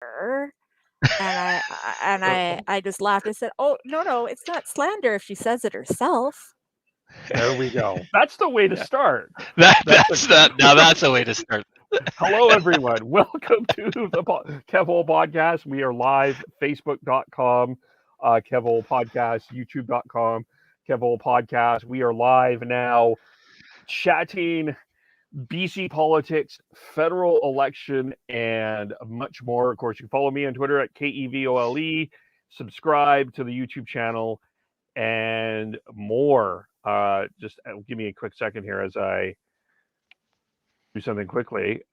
And I just laughed. I said, "Oh, no, it's not slander if she says it herself." There we go. That's the way to Yeah. start. That's a way to start. Hello, everyone. Welcome to the Kev Ole Podcast. We are live, facebook.com, Kev Ole Podcast, youtube.com, Kev Ole Podcast. We are live now chatting BC politics, federal election, and much more. Of course, you can follow me on Twitter at KEVOLE, subscribe to the YouTube channel, and more. Just give me a quick second here as I do something quickly.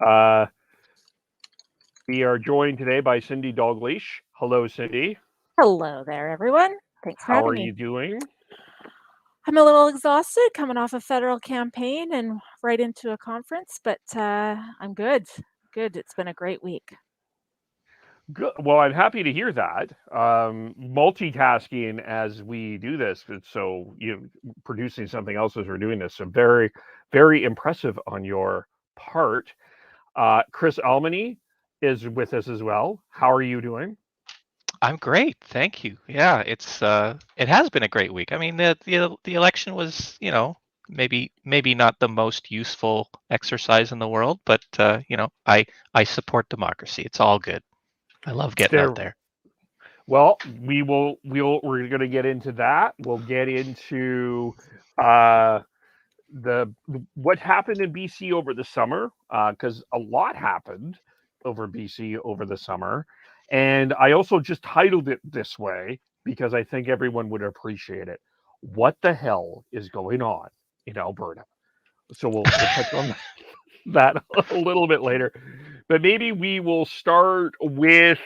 We are joined today by Cindy Dalglish. Hello, Cindy. Hello there, everyone. Thanks for How having are me. you doing? I'm a little exhausted coming off a federal campaign and right into a conference, but I'm good. Good. It's been a great week. Good. Well, I'm happy to hear that. Multitasking as we do this, so producing something else as we're doing this. So very, very impressive on your part. Chris Alemany is with us as well. How are you doing? I'm great, thank you. Yeah, it has been a great week. I mean, the election was, maybe not the most useful exercise in the world, but I support democracy. It's all good. I love getting out there. Well, we're going to get into that. We'll get into what happened in BC over the summer, because a lot happened over BC over the summer. And I also just titled it this way because I think everyone would appreciate it. What the hell is going on in Alberta? So we'll touch on that a little bit later. But maybe we will start with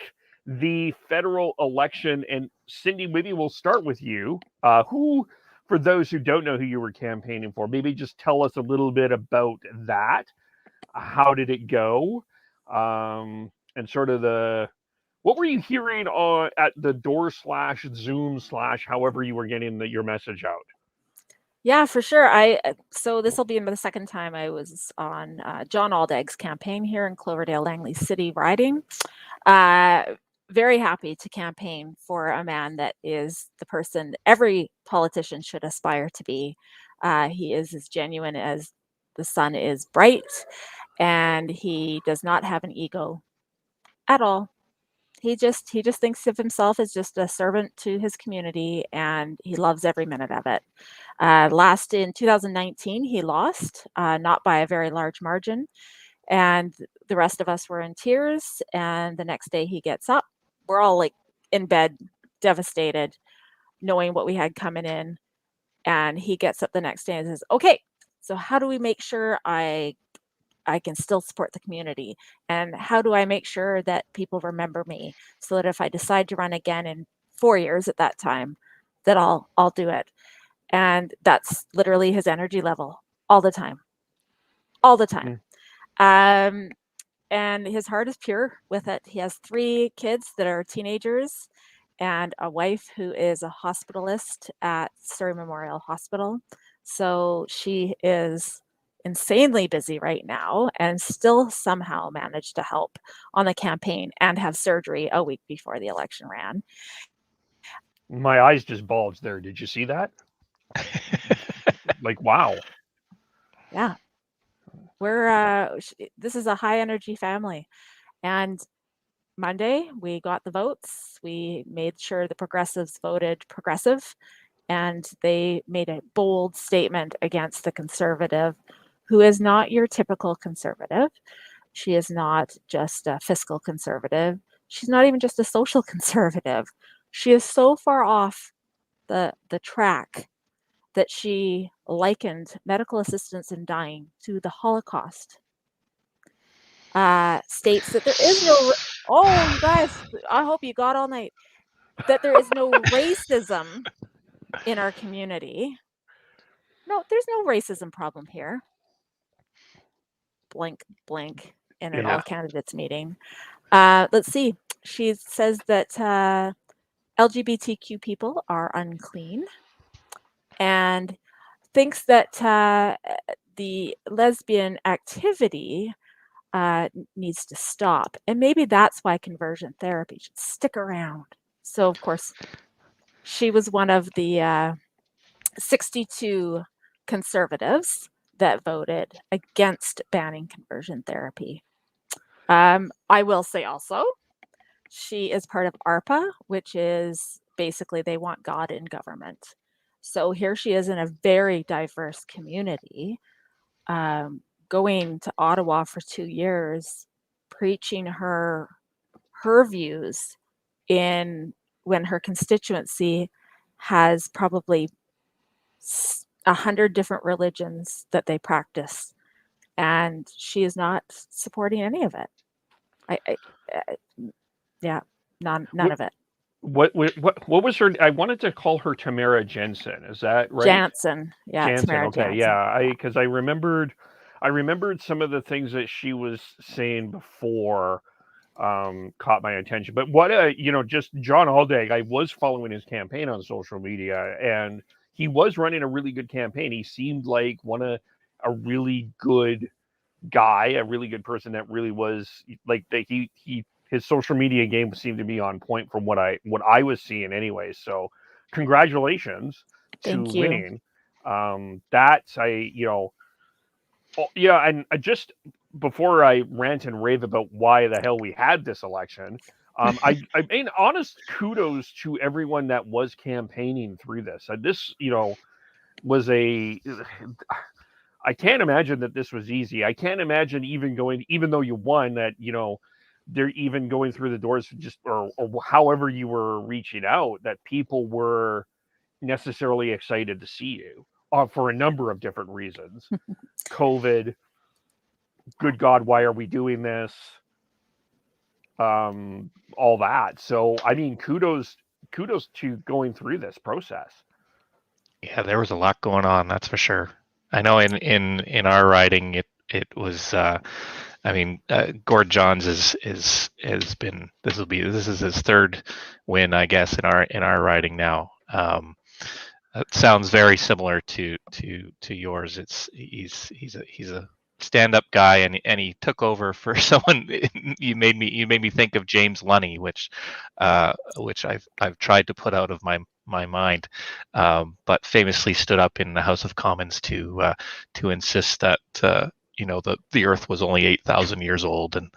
the federal election. And Cindy, maybe we'll start with you. For those who don't know who you were campaigning for, maybe just tell us a little bit about that. How did it go? And sort of what were you hearing at the door / Zoom / however you were getting your message out? Yeah, for sure. So this will be the second time I was on John Aldaig's campaign here in Cloverdale, Langley City riding. Very happy to campaign for a man that is the person every politician should aspire to be. He is as genuine as the sun is bright, and he does not have an ego at all. He just thinks of himself as just a servant to his community, and he loves every minute of it. Last in 2019, he lost, not by a very large margin, and the rest of us were in tears. And the next day he gets up. We're all like in bed, devastated, knowing what we had coming in. And he gets up the next day and says, "Okay, so how do we make sure I can still support the community? And how do I make sure that people remember me so that if I decide to run again in 4 years at that time, that I'll do it?" And that's literally his energy level all the time. All the time. And his heart is pure with it. He has 3 kids that are teenagers and a wife who is a hospitalist at Surrey Memorial Hospital. So she is insanely busy right now and still somehow managed to help on the campaign and have surgery a week before the election ran. My eyes just bulged there. Did you see that? Like, wow. Yeah. This is a high energy family. And Monday, we got the votes. We made sure the progressives voted progressive, and they made a bold statement against the conservative, who is not your typical conservative. She is not just a fiscal conservative. She's not even just a social conservative. She is so far off the track that she likened medical assistance in dying to the Holocaust. States that there is no, oh, you guys, I hope you got all night, that there is no racism in our community. No, there's no racism problem here. Blank in an all candidates meeting. Let's see. She says that LGBTQ people are unclean and thinks that the lesbian activity needs to stop. And maybe that's why conversion therapy should stick around. So, of course, she was one of the 62 conservatives that voted against banning conversion therapy. I will say also, she is part of ARPA, which is basically they want God in government. So here she is in a very diverse community, going to Ottawa for 2 years, preaching her views in when her constituency has probably 100 different religions that they practice, and she is not supporting any of it. Yeah, none of it. What was her? I wanted to call her Tamara Jensen. Is that right? Jansen. Yeah, Jansen. Tamara Okay, Jansen. yeah. Because I remembered some of the things that she was saying before caught my attention. But what just John Aldag, I was following his campaign on social media, and he was running a really good campaign. He seemed like a really good guy, a really good person that really was like that his social media game seemed to be on point from what I was seeing anyway. So congratulations to winning. That's and just before I rant and rave about why the hell we had this election, I mean, honest kudos to everyone that was campaigning through this. This, was I can't imagine that this was easy. I can't imagine even though you won, that, they're even going through the doors just, or however you were reaching out, that people were necessarily excited to see you for a number of different reasons. COVID, good God, why are we doing this? All that. So, I mean, kudos to going through this process. Yeah, there was a lot going on, that's for sure. I know in our riding it was Gord Johns is this is his third win, I guess, in our riding now. It sounds very similar to yours. He's a stand-up guy, and he took over for someone. You made me think of James Lunny, which I've tried to put out of my mind, but famously stood up in the House of Commons to insist that the Earth was only 8,000 years old, and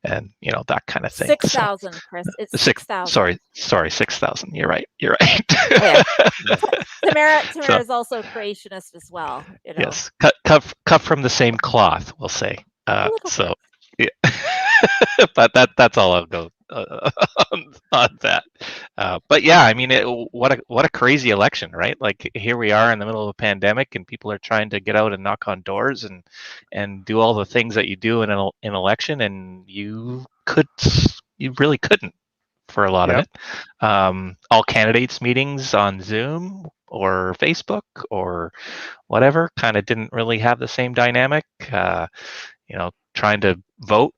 that kind of thing. 6,000, Chris. It's 6,000. Sorry, 6,000. You're right. Yeah. Tamara is also creationist as well. Yes, cut from the same cloth, we'll say. So, yeah. But that's all I'll go on that. But yeah, I mean, what a crazy election, right? Like, here we are in the middle of a pandemic, and people are trying to get out and knock on doors and do all the things that you do in an election, and you really couldn't for a lot of it. All candidates meetings on Zoom or Facebook or whatever kind of didn't really have the same dynamic. Trying to vote,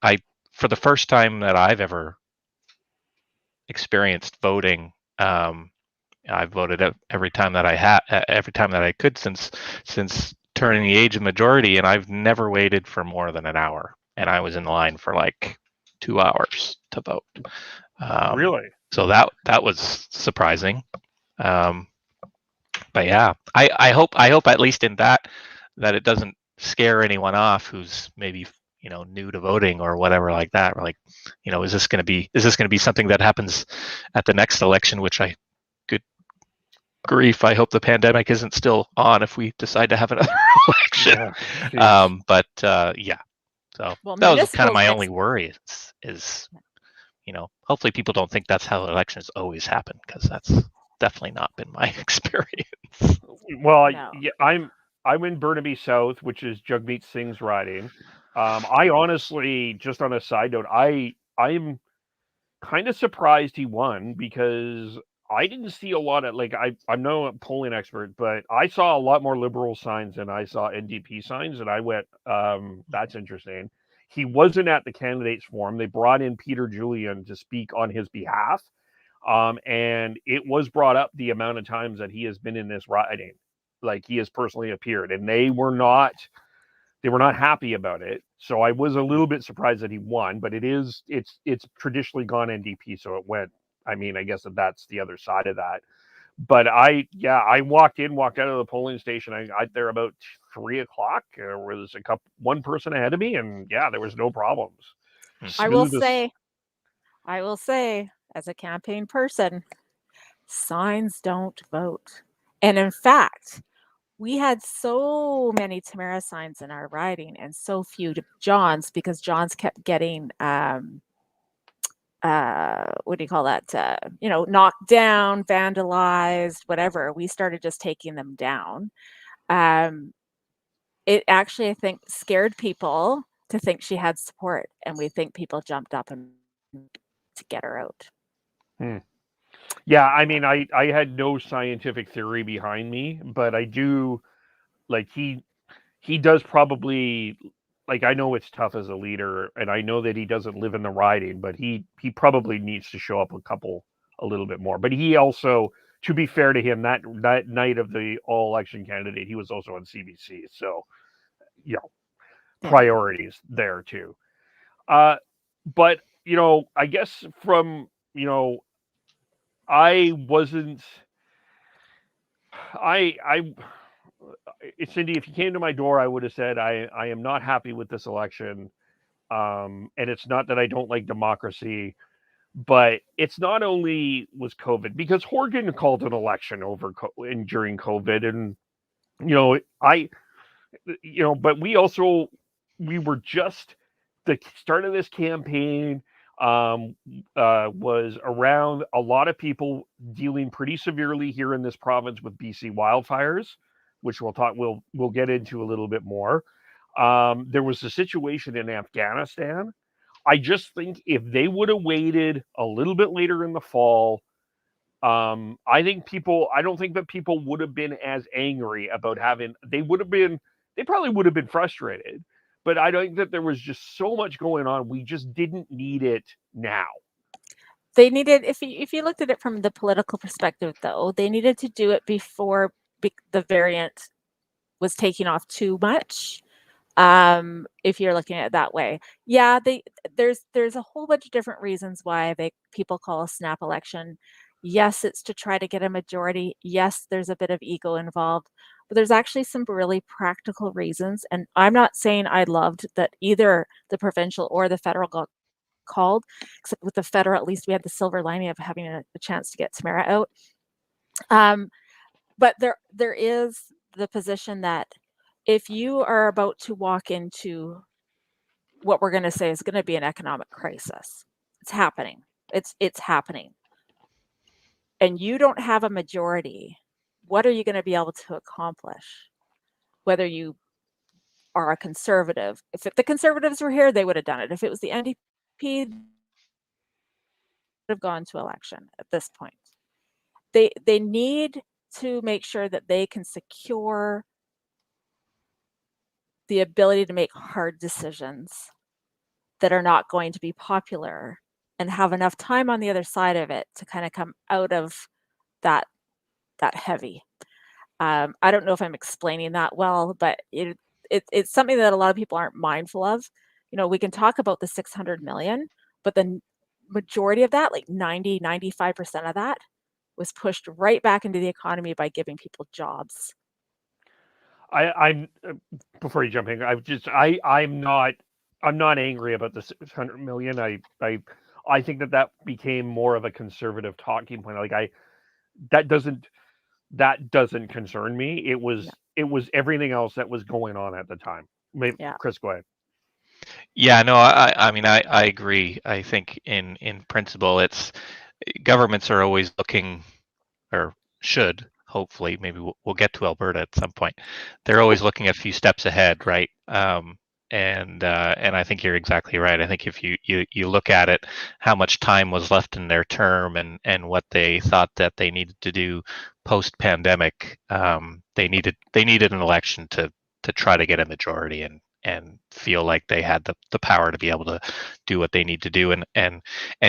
for the first time that I've ever experienced voting, I voted every time that I could since turning the age of majority, and I've never waited for more than an hour, and I was in line for like 2 hours to vote. Really? So that was surprising. But yeah, I hope at least in that it doesn't scare anyone off who's maybe new to voting or whatever like that. Or like, is this going to be something that happens at the next election? Which good grief, I hope the pandemic isn't still on if we decide to have another election. Yeah. So that was kind of my only worry is hopefully people don't think that's how elections always happen, because that's definitely not been my experience. Well, no. Yeah, I'm in Burnaby South, which is Jagmeet Singh's riding. I honestly, just on a side note, I'm kind of surprised he won, because I didn't see a lot of, like, I'm no polling expert, but I saw a lot more Liberal signs than I saw NDP signs, and I went, that's interesting. He wasn't at the candidates forum. They brought in Peter Julian to speak on his behalf. And it was brought up the amount of times that he has been in this riding, like he has personally appeared, and they were not They were not happy about it. So I was a little bit surprised that he won, but it's traditionally gone NDP, so it went. I mean, I guess that's the other side of that. But I walked out of the polling station. I got there about 3:00. There was one person ahead of me, and there was no problems. I will say, as a campaign person, signs don't vote. And in fact, we had so many Tamara signs in our riding and so few John's, because John's kept getting what do you call that? Knocked down, vandalized, whatever. We started just taking them down. It actually, I think, scared people to think she had support, and we think people jumped up and to get her out. Yeah, I mean, I had no scientific theory behind me, but I do, like, he does probably, like, I know it's tough as a leader, and I know that he doesn't live in the riding, but he probably needs to show up a little bit more. But he also, to be fair to him, that night of the all-election candidate, he was also on CBC, so, priorities there too. But, I guess from, Cindy, if you came to my door, I would have said I am not happy with this election, and it's not that I don't like democracy, but it's not only was COVID, because Horgan called an election during COVID, and but we were just the start of this campaign. Was around a lot of people dealing pretty severely here in this province with BC wildfires, which we'll get into a little bit more. There was a situation in Afghanistan. I just think if they would have waited a little bit later in the fall, I don't think that people would have been as angry about they probably would have been frustrated. But I think that there was just so much going on. We just didn't need it now. They needed, if you looked at it from the political perspective, though, they needed to do it before the variant was taking off too much. If you're looking at it that way, there's a whole bunch of different reasons why people call a snap election. Yes, it's to try to get a majority. Yes, there's a bit of ego involved. But there's actually some really practical reasons. And I'm not saying I loved that either the provincial or the federal got called, except with the federal, at least we had the silver lining of having a chance to get Tamara out. But there is the position that if you are about to walk into what we're going to say is going to be an economic crisis, it's happening. It's happening. And you don't have a majority, what are you going to be able to accomplish? Whether you are a conservative, if the Conservatives were here, they would have done it. If it was the NDP, they would have gone to election at this point. They need to make sure that they can secure the ability to make hard decisions that are not going to be popular and have enough time on the other side of it to kind of come out of that heavy. I don't know if I'm explaining that well, but it's something that a lot of people aren't mindful of. We can talk about the 600 million, but the majority of that, like 95% of that, was pushed right back into the economy by giving people jobs. I'm before you jump in, I'm not angry about the 600 million. I think that became more of a conservative talking point. Like that doesn't concern me. It was everything else that was going on at the time. Maybe, Chris, go ahead. Yeah, no, I mean, I agree. I think in principle, it's governments are always looking, or should, hopefully, maybe we'll get to Alberta at some point. They're always looking a few steps ahead, right? And I think you're exactly right. I think if you look at it, how much time was left in their term and what they thought that they needed to do post-pandemic, they needed an election to try to get a majority feel like they had the power to be able to do what they need to do and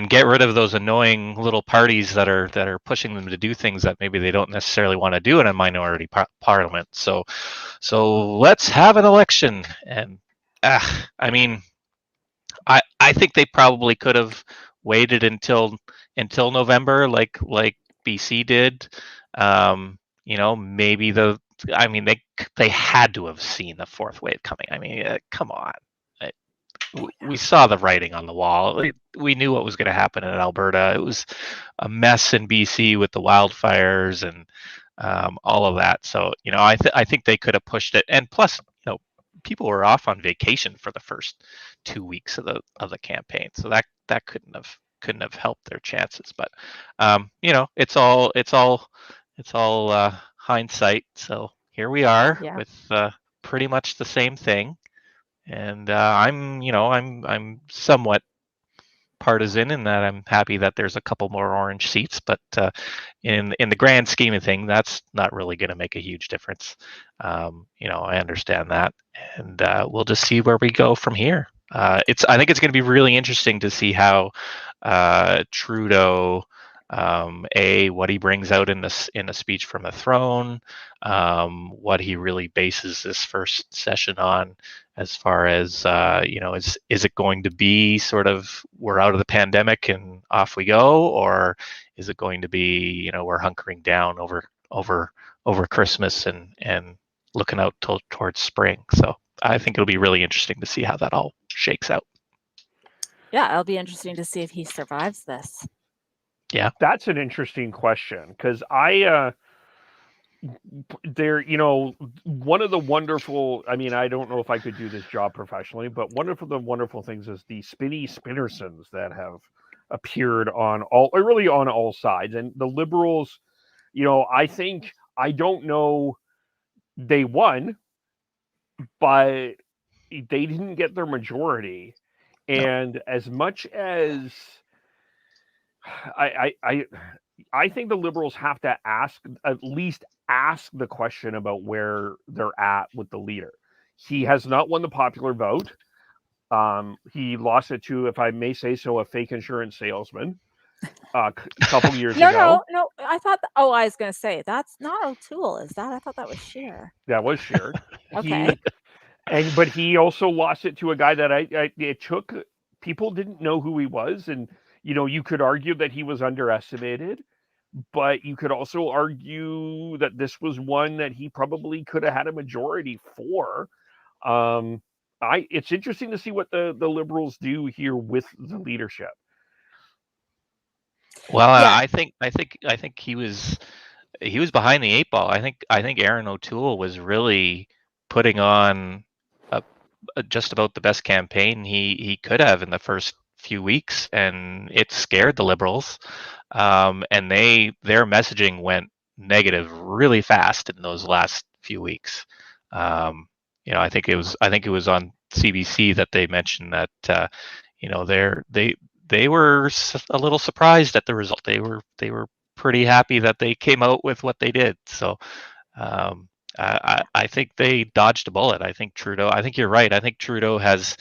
get rid of those annoying little parties that are pushing them to do things that maybe they don't necessarily want to do in a minority parliament. So let's have an election. And I mean, I think they probably could have waited until November, like BC did. Maybe they had to have seen the fourth wave coming. I mean, come on. We saw the writing on the wall. We knew what was going to happen in Alberta. It was a mess in BC with the wildfires and all of that. So, I think they could have pushed it. And plus, people were off on vacation for the first 2 weeks of the campaign, so that couldn't have helped their chances. But it's all hindsight. So here we are with pretty much the same thing. And I'm somewhat partisan in that I'm happy that there's a couple more orange seats, but in the grand scheme of things, that's not really going to make a huge difference. I understand that, and we'll just see where we go from here. I think it's going to be really interesting to see how Trudeau, what he brings out in a speech from the throne, what he really bases this first session on, as far as is it going to be sort of we're out of the pandemic and off we go, or is it going to be we're hunkering down over Christmas and looking out towards spring? So I think it'll be really interesting to see how that all shakes out. Yeah, it'll be interesting to see if he survives this. Yeah, that's an interesting question, because one of the wonderful, I don't know if I could do this job professionally, but one of the wonderful things is the spinnersons that have appeared on all sides. And the Liberals, I don't know, they won, but they didn't get their majority. And as much as I think the Liberals have to at least ask the question about where they're at with the leader. He has not won the popular vote. He lost it to, if I may say so, a fake insurance salesman a couple years ago. No. I thought. I was going to say that's not O'Toole, is that? I thought that was Scheer. That was Scheer. Okay. But he also lost it to a guy that it took. People didn't know who he was, and you could argue that he was underestimated. But you could also argue that this was one that he probably could have had a majority for. It's interesting to see what the Liberals do here with the leadership. Well, yeah. I think he was behind the eight ball. I think Aaron O'Toole was really putting on just about the best campaign he could have in the first few weeks, and it scared the Liberals. And their messaging went negative really fast in those last few weeks. I think it was on CBC that they mentioned that they were a little surprised at the result. They were pretty happy that they came out with what they did. So I think they dodged a bullet. I think you're right. I think Trudeau has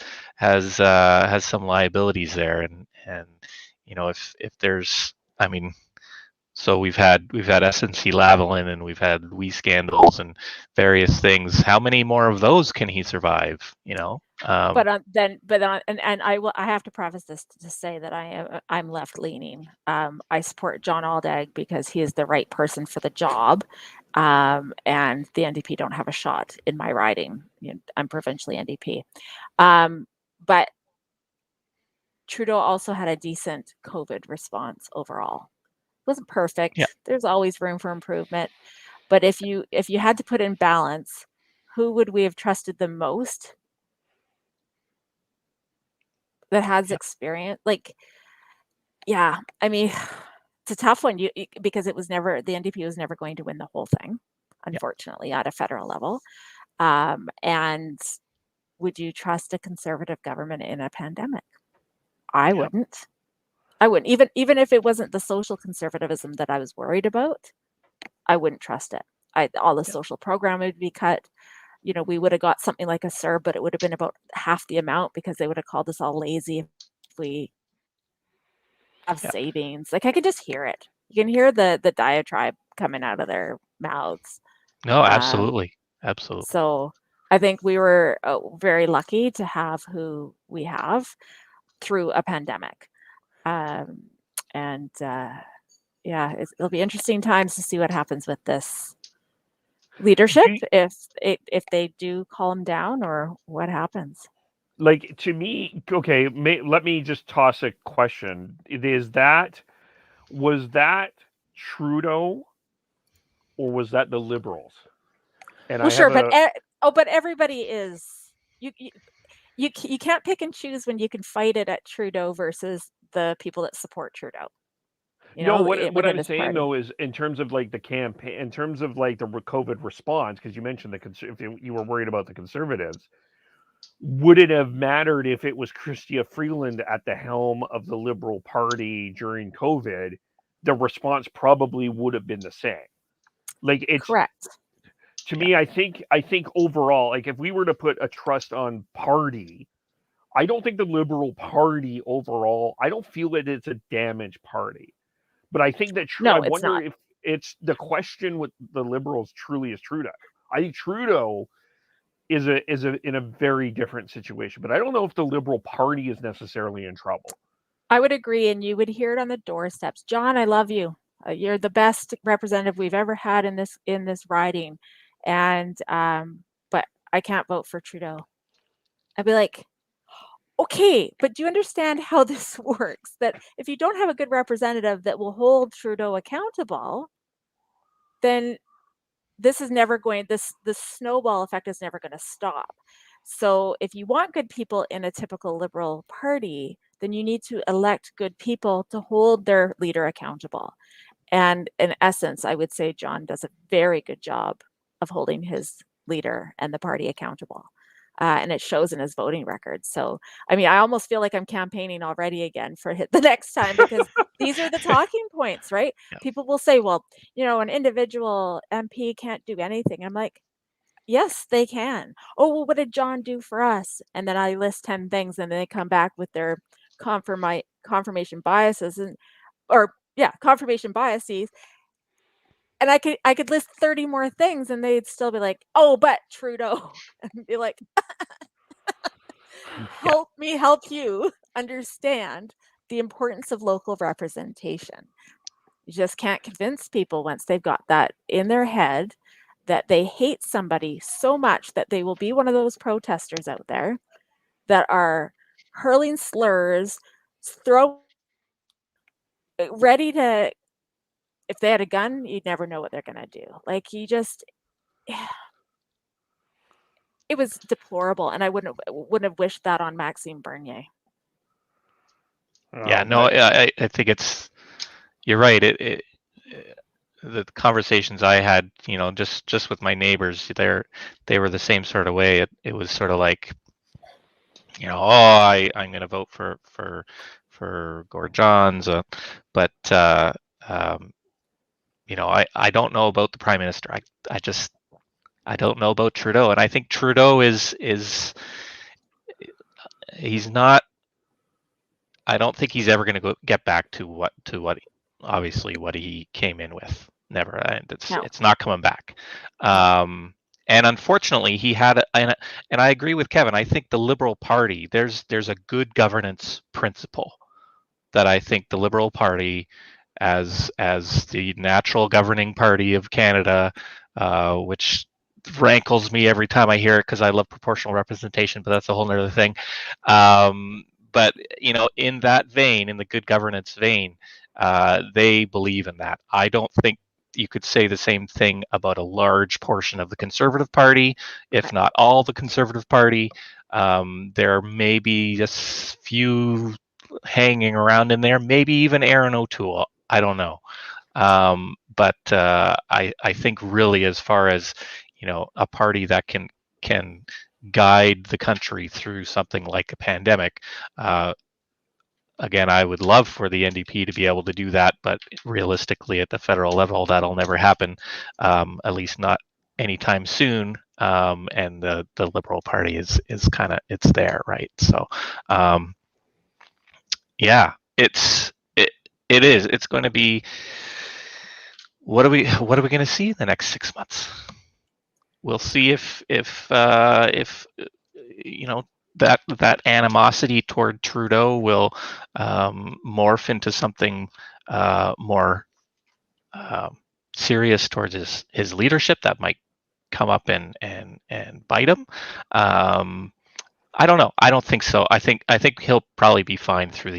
some liabilities there, and if there's, so we've had SNC Lavalin, and we've had wee scandals and various things. How many more of those can he survive? I have to preface this to say that I'm left leaning. I support John Aldag because he is the right person for the job, and the NDP don't have a shot in my riding. I'm provincially NDP, but Trudeau also had a decent COVID response overall. It wasn't perfect. Yeah. There's always room for improvement, but if you had to put in balance, who would we have trusted the most that has experience? It's a tough one because the NDP was never going to win the whole thing, unfortunately, at a federal level. And would you trust a conservative government in a pandemic? I wouldn't. Even if it wasn't the social conservatism that I was worried about, I wouldn't trust it. All the social program would be cut. we would have got something like a CERB, but it would have been about half the amount because they would have called us all lazy if we have savings. Like I could just hear it. You can hear the diatribe coming out of their mouths. No, absolutely. Absolutely. So I think we were very lucky to have who we have through a pandemic. It'll be interesting times to see what happens with this leadership, if they do calm down or what happens. Like, to me, okay, let me just toss a question. Was that Trudeau or was that the Liberals? And well, sure, but everybody is you can't pick and choose when you can fight it at Trudeau versus the people that support Trudeau. What I'm saying though is in terms of like the campaign, in terms of like the COVID response, because you mentioned if you were worried about the Conservatives, would it have mattered if it was Chrystia Freeland at the helm of the Liberal Party during COVID? The response probably would have been the same. Like, it's correct. To me, I think overall, like if we were to put a trust on party, I don't think the Liberal Party overall, I don't feel that it's a damaged party. But I think that I wonder if it's the question with the Liberals truly is Trudeau. I think Trudeau is in a very different situation, but I don't know if the Liberal Party is necessarily in trouble. I would agree, and you would hear it on the doorsteps. John, I love you. You're the best representative we've ever had in this riding, and but I can't vote for Trudeau. I'd be like, okay, but do you understand how this works? That if you don't have a good representative that will hold Trudeau accountable, then this snowball effect is never going to stop. So if you want good people in a typical Liberal Party, then you need to elect good people to hold their leader accountable. And in essence, I would say John does a very good job of holding his leader and the party accountable. And it shows in his voting record. So, I mean, I almost feel like I'm campaigning already again for the next time, because these are the talking points, right? Yeah. People will say, well, an individual MP can't do anything. I'm like, yes, they can. Oh, well, what did John do for us? And then I list 10 things, and then they come back with their confirmation biases confirmation biases. And I could list 30 more things, and they'd still be like, oh, but Trudeau. And be like, help me help you understand the importance of local representation. You just can't convince people once they've got that in their head that they hate somebody so much that they will be one of those protesters out there that are hurling slurs, ready to, if they had a gun, you'd never know what they're going to do. Like, it was deplorable, and I wouldn't have wished that on Maxime Bernier. I think you're right. The conversations I had, just with my neighbors, they were the same sort of way. It was sort of like, I'm going to vote for Gord Johns, but I don't know about the Prime Minister. I don't know about Trudeau, and I think Trudeau is he's not. I don't think he's ever going to get back to what he came in with. Never. It's not coming back. And unfortunately, he had, and I agree with Kevin. I think the Liberal Party, there's a good governance principle that I think the Liberal Party, as the natural governing party of Canada, which rankles me every time I hear it because I love proportional representation, but that's a whole other thing. But in that vein, in the good governance vein, they believe in that. I don't think you could say the same thing about a large portion of the Conservative Party, if not all the Conservative Party. There may be just few hanging around in there, maybe even Aaron O'Toole. I don't know. But I think really, as far as a party that can guide the country through something like a pandemic. Again, I would love for the NDP to be able to do that, but realistically at the federal level, that'll never happen, at least not anytime soon. and the Liberal Party is kind of, it's there, right? So yeah, it is. It's going to be, what are we going to see in the next 6 months? We'll see if you know, that animosity toward Trudeau will morph into something more serious towards his leadership that might come up and bite him. I don't know. I don't think so. I think he'll probably be fine through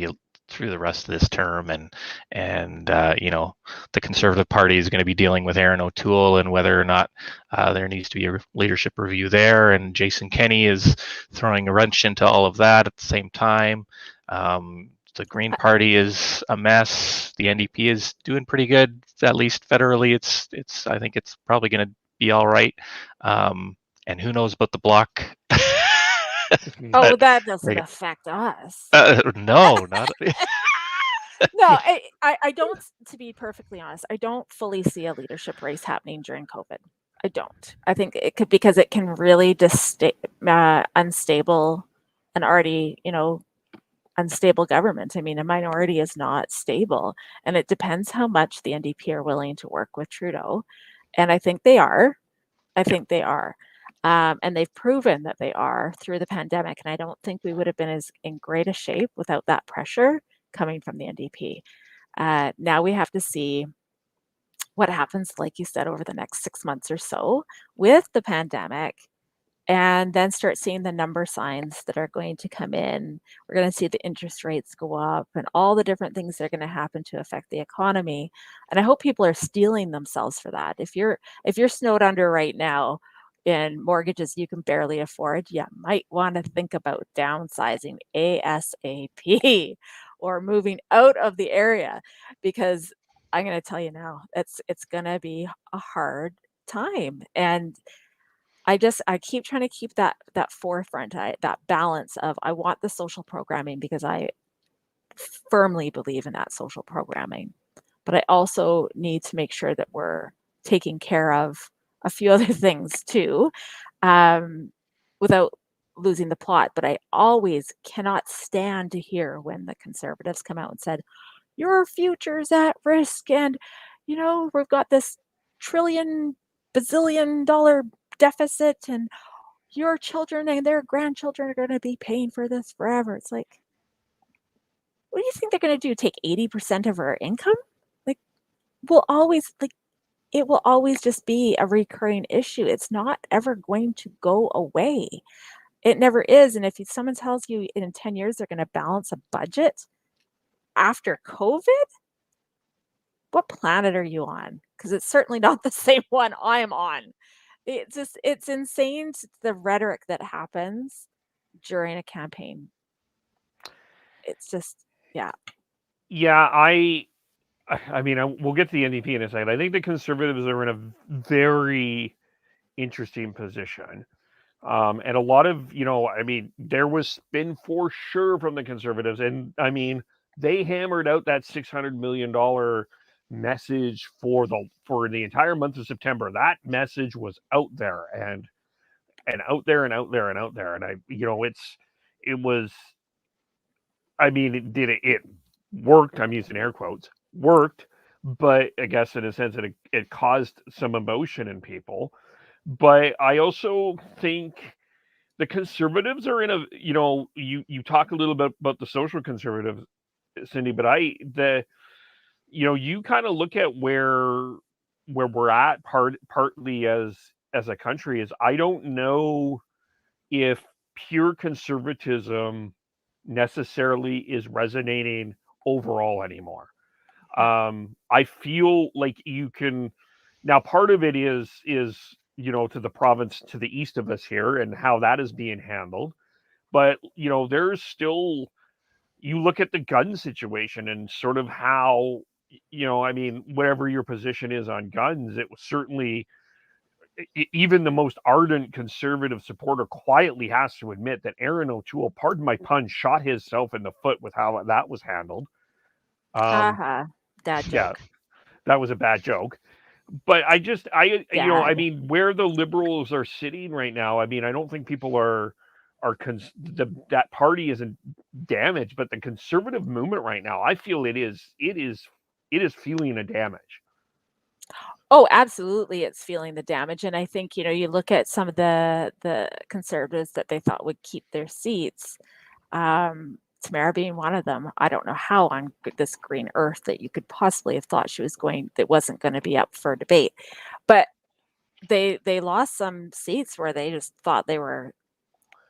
the rest of this term, and you know, the Conservative Party is going to be dealing with Aaron O'Toole and whether or not there needs to be a leadership review there, and Jason Kenney is throwing a wrench into all of that at the same time. The Green Party is a mess. The NDP is doing pretty good, at least federally. It's I think it's probably going to be all right. And who knows about the Bloc? Oh, that doesn't affect us. No, not. No, I don't, to be perfectly honest, I don't fully see a leadership race happening during COVID. I don't. I think it could, because it can really unstable an already, you know, unstable government. I mean, a minority is not stable, and it depends how much the NDP are willing to work with Trudeau. And I think they are. And they've proven that they are through the pandemic. And I don't think we would have been as in great a shape without that pressure coming from the NDP. Now we have to see what happens, like you said, over the next 6 months or so with the pandemic, and then start seeing the number signs that are going to come in. We're going to see the interest rates go up and all the different things that are going to happen to affect the economy. And I hope people are steeling themselves for that. If you're snowed under right now in mortgages you can barely afford, you might want to think about downsizing ASAP or moving out of the area, because I'm going to tell you now, it's going to be a hard time. And I keep trying to keep that forefront, that balance of, I want the social programming because I firmly believe in that social programming, but I also need to make sure that we're taking care of a few other things too, without losing the plot. But I always cannot stand to hear when the Conservatives come out and said, your future's at risk, and you know, we've got this bazillion dollar deficit, and your children and their grandchildren are going to be paying for this forever. It's like, what do you think they're going to do? Take 80% of our income? Like, it will always just be a recurring issue. It's not ever going to go away. It never is. And if someone tells you in 10 years they're going to balance a budget after COVID, what planet are you on? Because it's certainly not the same one I am on. It's insane, the rhetoric that happens during a campaign. It's just, yeah. Yeah, I mean, we'll get to the NDP in a second. I think the Conservatives are in a very interesting position. And a lot of, you know, I mean, there was spin for sure from the Conservatives. And I mean, they hammered out that $600 million message for the entire month of September. That message was out there and out there and out there and out there. And it was, I mean, it worked. I'm using air quotes, worked, but I guess in a sense that it caused some emotion in people. But I also think the Conservatives are in a, you know, you talk a little bit about the social conservatives, Cindy, but you kind of look at where we're at partly as a country is, I don't know if pure conservatism necessarily is resonating overall anymore. I feel like you can now, part of it is you know, to the province to the east of us here and how that is being handled. But, you know, there's still, you look at the gun situation and sort of how, you know, I mean, whatever your position is on guns, it was certainly, even the most ardent conservative supporter quietly has to admit that Aaron O'Toole, pardon my pun, shot himself in the foot with how that was handled. Dad joke. Yeah, that was a bad joke. But I Dad. I mean, where the Liberals are sitting right now, I mean, I don't think people that party isn't damaged, but the conservative movement right now, I feel it is feeling a damage. Oh, absolutely, it's feeling the damage, and I think, you look at some of the conservatives that they thought would keep their seats, Tamara being one of them. I don't know how on this green earth that you could possibly have thought that wasn't gonna be up for debate, but they lost some seats where they just thought they were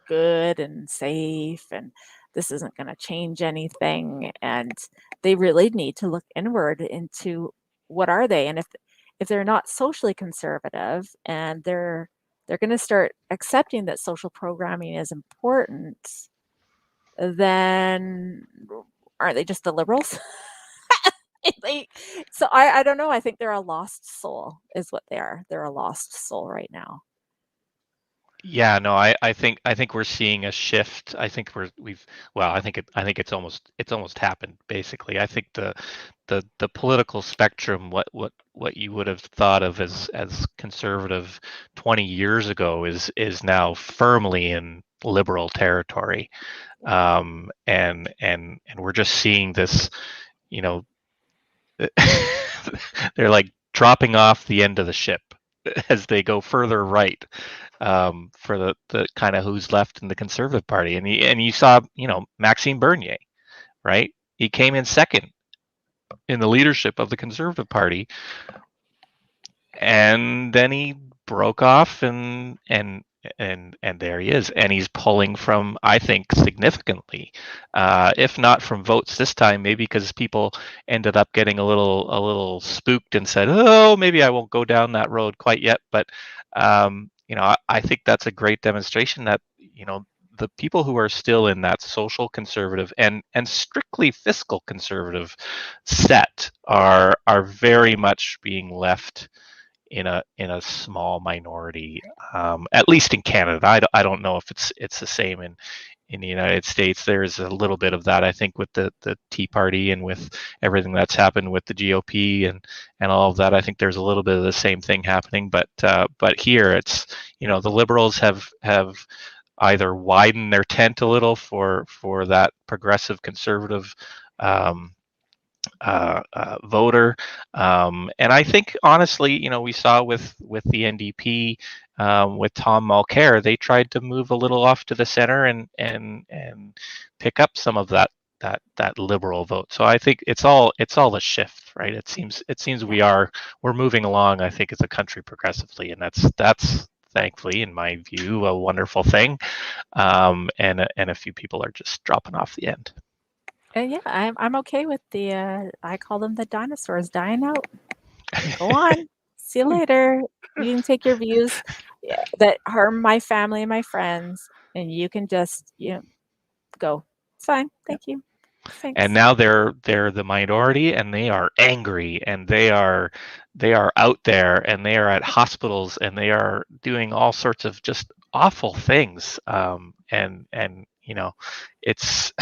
good and safe, and this isn't gonna change anything, and they really need to look inward into what are they, and if they're not socially conservative and they're going to start accepting that social programming is important, then aren't they just the liberals? So I don't know. I think they're a lost soul is what they are. They're a lost soul right now. Yeah, no, I think we're seeing a shift. I think I think it's almost happened basically. I think the political spectrum, what you would have thought of as conservative 20 years ago is now firmly in liberal territory. And we're just seeing this, you know, they're like dropping off the end of the ship as they go further right, for the kind of who's left in the Conservative Party. And you saw, Maxime Bernier, right? He came in second in the leadership of the Conservative Party, and then he broke off, and there he is, and he's pulling from, I think, significantly, if not from votes this time, maybe because people ended up getting a little spooked and said, oh, maybe I won't go down that road quite yet. But I think that's a great demonstration that the people who are still in that social conservative and strictly fiscal conservative set are very much being left in a small minority, at least in Canada. I don't know if it's the same in the United States. There's a little bit of that, I think, with the Tea Party and with everything that's happened with the GOP and all of that. I think there's a little bit of the same thing happening, but here it's, the Liberals have either widened their tent a little for that progressive conservative voter, and I think honestly, we saw with the NDP, with Tom Mulcair, they tried to move a little off to the center and pick up some of that liberal vote. So I think it's all a shift, right? It seems we're moving along, I think, as a country progressively, and that's thankfully, in my view, a wonderful thing. And a few people are just dropping off the end. Yeah, I'm okay with the I call them the dinosaurs dying out. Go on. See you later. You can take your views that harm my family and my friends, and you can just go. It's fine. Thank you. Thanks. And now they're the minority, and they are angry, and they are out there, and they are at hospitals, and they are doing all sorts of just awful things. And it's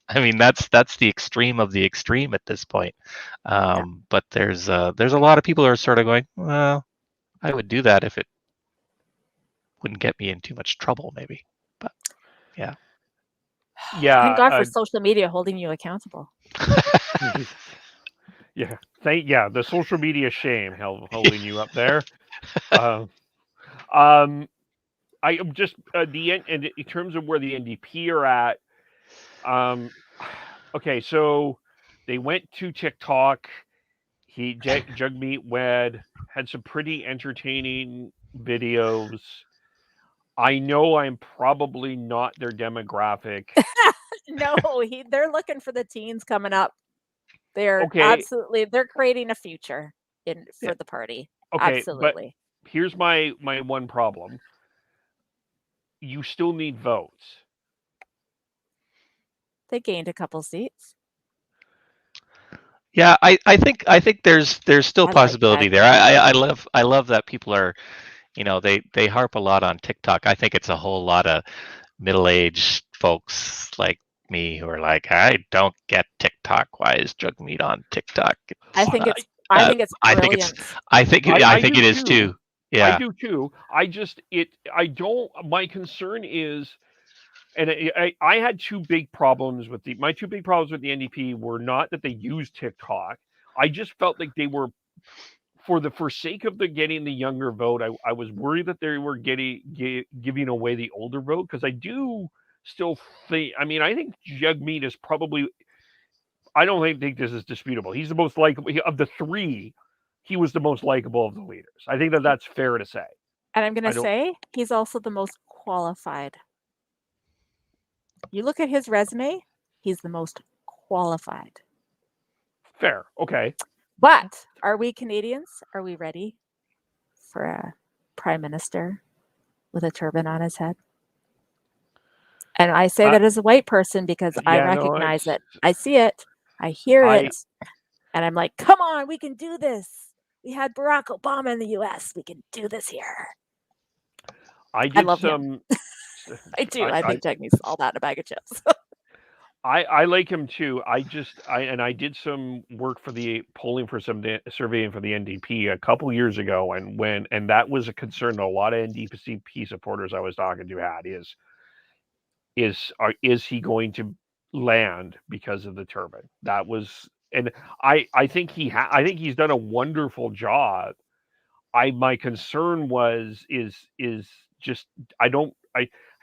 I mean, that's the extreme of the extreme at this point. But there's a lot of people who are sort of going, well, I would do that if it wouldn't get me in too much trouble, maybe. But yeah. Thank God for social media holding you accountable. The social media shame holding you up there. I just in terms of where the NDP are at. Okay, so they went to TikTok. Jagmeet Wed had some pretty entertaining videos. I know I'm probably not their demographic. No, they're looking for the teens coming up. They're absolutely, they're creating a future for the party. Okay, absolutely. But here's my one problem. You still need votes. They gained a couple seats. Yeah, I think there's still possibility there. I love that people are, they harp a lot on TikTok. I think it's a whole lot of middle-aged folks like me who are like, I don't get TikTok. Why is Jagmeet on TikTok? I think it's I think it's I think brilliant. I think I it do is too. I Yeah. do too. I don't. My concern is, and I had two big problems with my two big problems with the NDP were not that they used TikTok. I just felt like they were for sake of getting the younger vote. I was worried that they were giving away the older vote, because I do still think. I mean, I think Jagmeet is probably. I don't think this is disputable. He's the most likable of the three. He was the most likable of the leaders. I think that's fair to say. And I'm going I to don't. say he's also the most qualified. You look at his resume, he's the most qualified. Fair. Okay. But are we Canadians? Are we ready for a prime minister with a turban on his head? And I say that as a white person because I yeah, no, recognize it. I see it. I hear it. And I'm like, come on, we can do this. We had Barack Obama in the US. We can do this here. I love some. him. I do. I think Jagmeet's all that in a bag of chips. I like him too. I did some work for the polling for some surveying for the NDP a couple years ago, and that was a concern that a lot of NDP supporters I was talking to had is he going to land because of the turban? That was, and I think I think he's done a wonderful job. My concern is just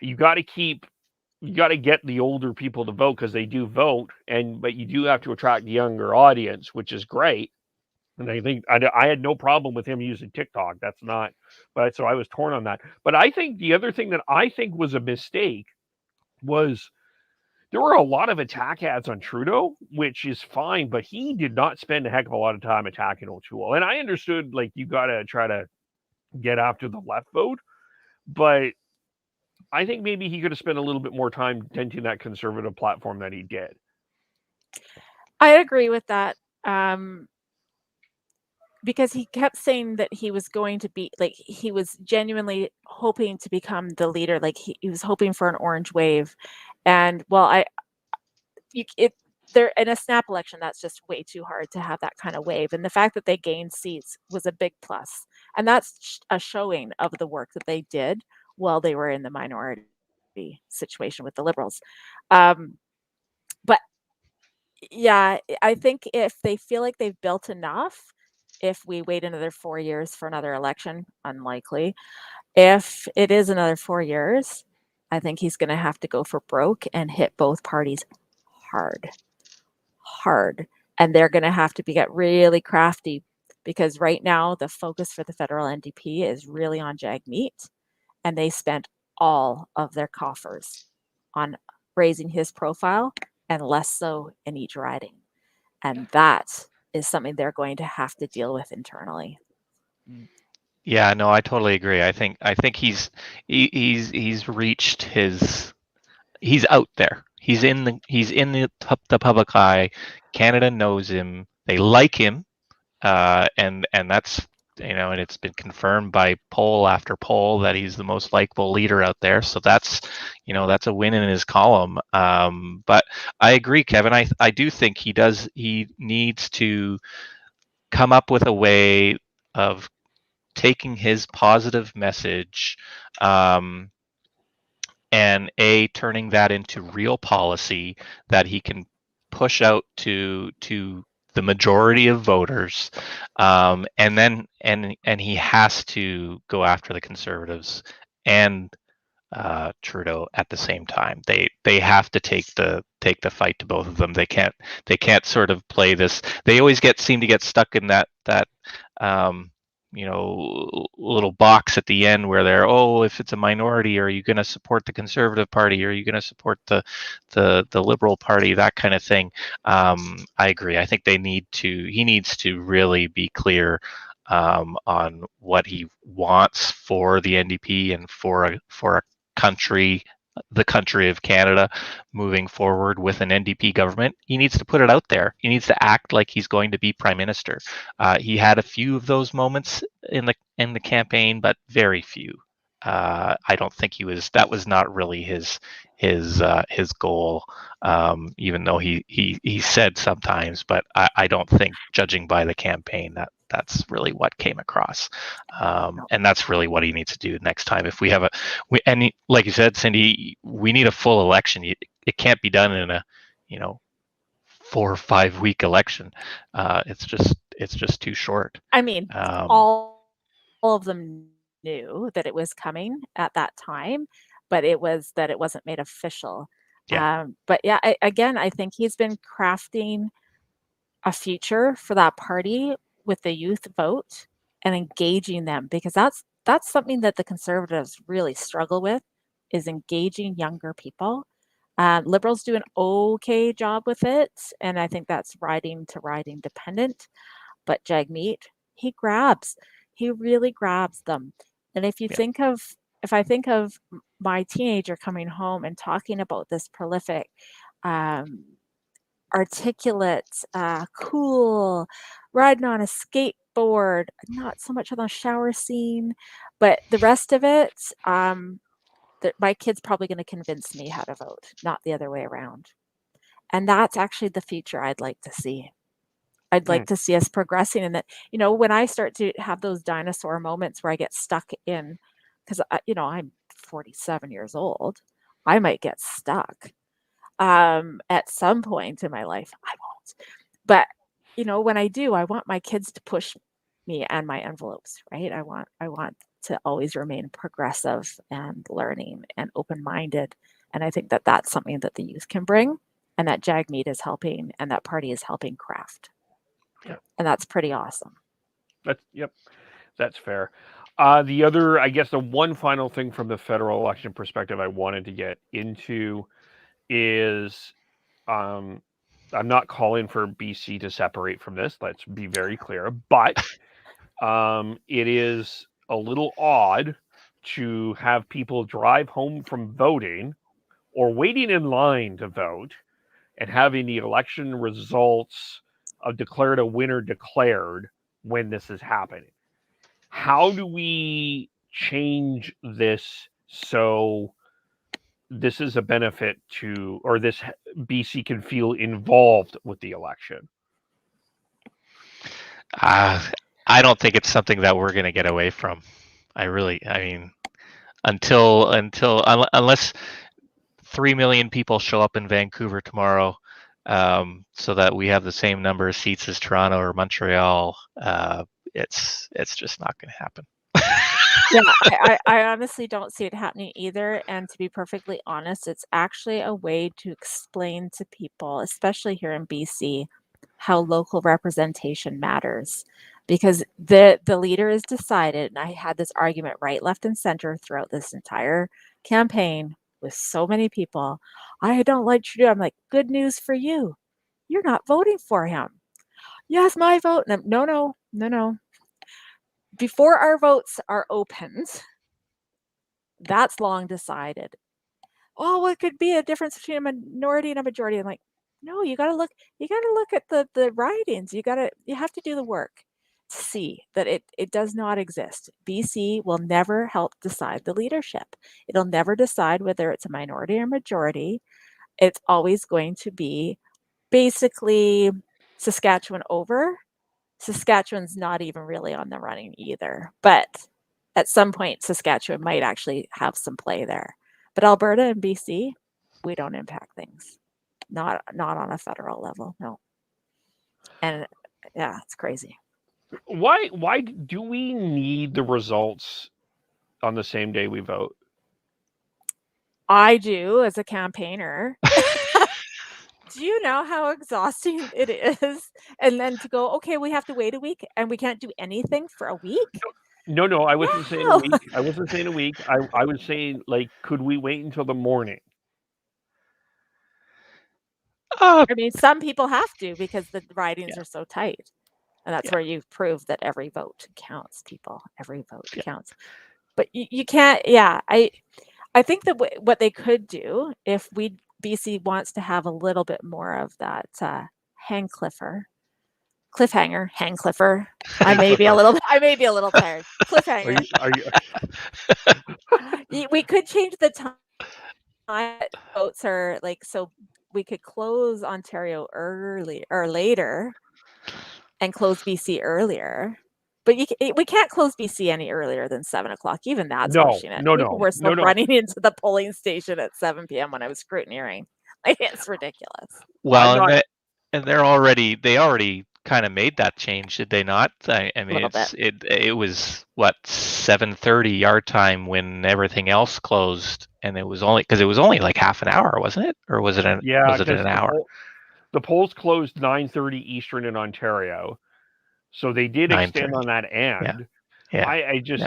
you got to get the older people to vote, because they do vote, but you do have to attract the younger audience, which is great. And I think I had no problem with him using TikTok. That's not, but so I was torn on that. But I think the other thing that I think was a mistake was there were a lot of attack ads on Trudeau, which is fine, but he did not spend a heck of a lot of time attacking O'Toole. And I understood, like, you got to try to get after the left vote, but I think maybe he could have spent a little bit more time denting that conservative platform that he did. I agree with that. Because he kept saying that he was going to be, like, he was genuinely hoping to become the leader. Like he was hoping for an orange wave. And well, they're in a snap election. That's just way too hard to have that kind of wave. And the fact that they gained seats was a big plus. And that's a showing of the work that they did while they were in the minority situation with the Liberals. But yeah, I think if they feel like they've built enough, if we wait another 4 years for another election, unlikely. If it is another 4 years, I think he's going to have to go for broke and hit both parties hard. And they're going to have to get really crafty, because right now the focus for the federal NDP is really on Jagmeet, and they spent all of their coffers on raising his profile and less so in each riding. And that is something they're going to have to deal with internally. Yeah, no, I totally agree. I think he's reached he's out there. He's in the public eye. Canada knows him. They like him, and that's, and it's been confirmed by poll after poll that he's the most likable leader out there. So that's a win in his column. But I agree, Kevin. I do think he needs to come up with a way of taking his positive message and turning that into real policy that he can push out to the majority of voters, and he has to go after the Conservatives and Trudeau at the same time. They have to take the fight to both of them. They can't sort of play this. They always seem to get stuck in that little box at the end where they're, if it's a minority, are you going to support the Conservative Party? Are you going to support the Liberal Party? That kind of thing. I agree. I think he needs to really be clear on what he wants for the NDP and for a country, the country of Canada, moving forward with an NDP government. He needs to put it out there. He needs to act like he's going to be prime minister. He had a few of those moments in the campaign, but very few. I don't think that was not really his goal, even though he said sometimes, but I don't think, judging by the campaign, that's really what came across. And that's really what he needs to do next time. If we have like you said, Cindy, we need a full election. It can't be done in a 4 or 5 week election. It's just too short. I mean, all of them knew that it was coming at that time, but it wasn't made official. Yeah. But yeah, I think he's been crafting a future for that party with the youth vote and engaging them, because that's something that the Conservatives really struggle with, is engaging younger people. Liberals do an okay job with it, and I think that's riding to riding dependent. But Jagmeet, he really grabs them. And if I think of my teenager coming home and talking about this prolific, articulate, cool, riding on a skateboard, not so much on the shower scene, but the rest of it, that my kid's probably going to convince me how to vote, not the other way around. And that's actually the future I'd like to see. I'd like to see us progressing in that, when I start to have those dinosaur moments where I get stuck in, because, I'm 47 years old, I might get stuck at some point in my life. I won't. But, when I do, I want my kids to push me and my envelopes, right? I want to always remain progressive and learning and open-minded. And I think that that's something that the youth can bring, and that Jagmeet is helping, and that party is helping craft. Yeah. And that's pretty awesome. That's fair. The other, I guess, the one final thing from the federal election perspective I wanted to get into is, I'm not calling for BC to separate from this. Let's be very clear. But it is a little odd to have people drive home from voting or waiting in line to vote and having the election results declared a winner declared when this is happening. How do we change this so this is a benefit to, or this BC can feel involved with the election? I don't think it's something that we're going to get away from. Unless 3 million people show up in Vancouver tomorrow, so that we have the same number of seats as Toronto or Montreal, it's just not going to happen. Yeah, I honestly don't see it happening either. And to be perfectly honest, it's actually a way to explain to people, especially here in BC, how local representation matters. Because the leader is decided, and I had this argument right, left, and center throughout this entire campaign with so many people. I don't like Trudeau. I'm like, good news for you. You're not voting for him. Yes, my vote. No. Before our votes are opened, that's long decided. Oh, what could be a difference between a minority and a majority? I'm like, no, you got to look at the writings. You have to do the work to see that it does not exist. BC will never help decide the leadership. It'll never decide whether it's a minority or majority. It's always going to be basically Saskatchewan over. Saskatchewan's not even really on the running either. But at some point, Saskatchewan might actually have some play there. But Alberta and BC, we don't impact things. Not on a federal level, no. And yeah, it's crazy. Why do we need the results on the same day we vote? I do, as a campaigner. Do you know how exhausting it is? And then to go, okay, we have to wait a week and we can't do anything for a week? No, I wasn't saying a week. I wasn't saying a week. I was saying, like, could we wait until the morning? I mean, some people have to, because the ridings are so tight. And that's where you prove that every vote counts, people. Every vote counts. But you can't, I think that what they could do, if BC wants to have a little bit more of that cliffhanger. I may be a little tired. Cliffhanger. Are you We could change the time. Votes are like, so we could close Ontario early or later and close BC earlier. But we can't close BC any earlier than 7 o'clock. Even that's pushing it. People were still running into the polling station at 7 p.m. when I was scrutineering. Like, it's ridiculous. Well, they already kind of made that change, did they not? I mean, it was what 7:30 our time when everything else closed, and it was only like half an hour, wasn't it? Or was it an hour? The polls closed 9:30 Eastern in Ontario. So they did extend on that end. Yeah. I just,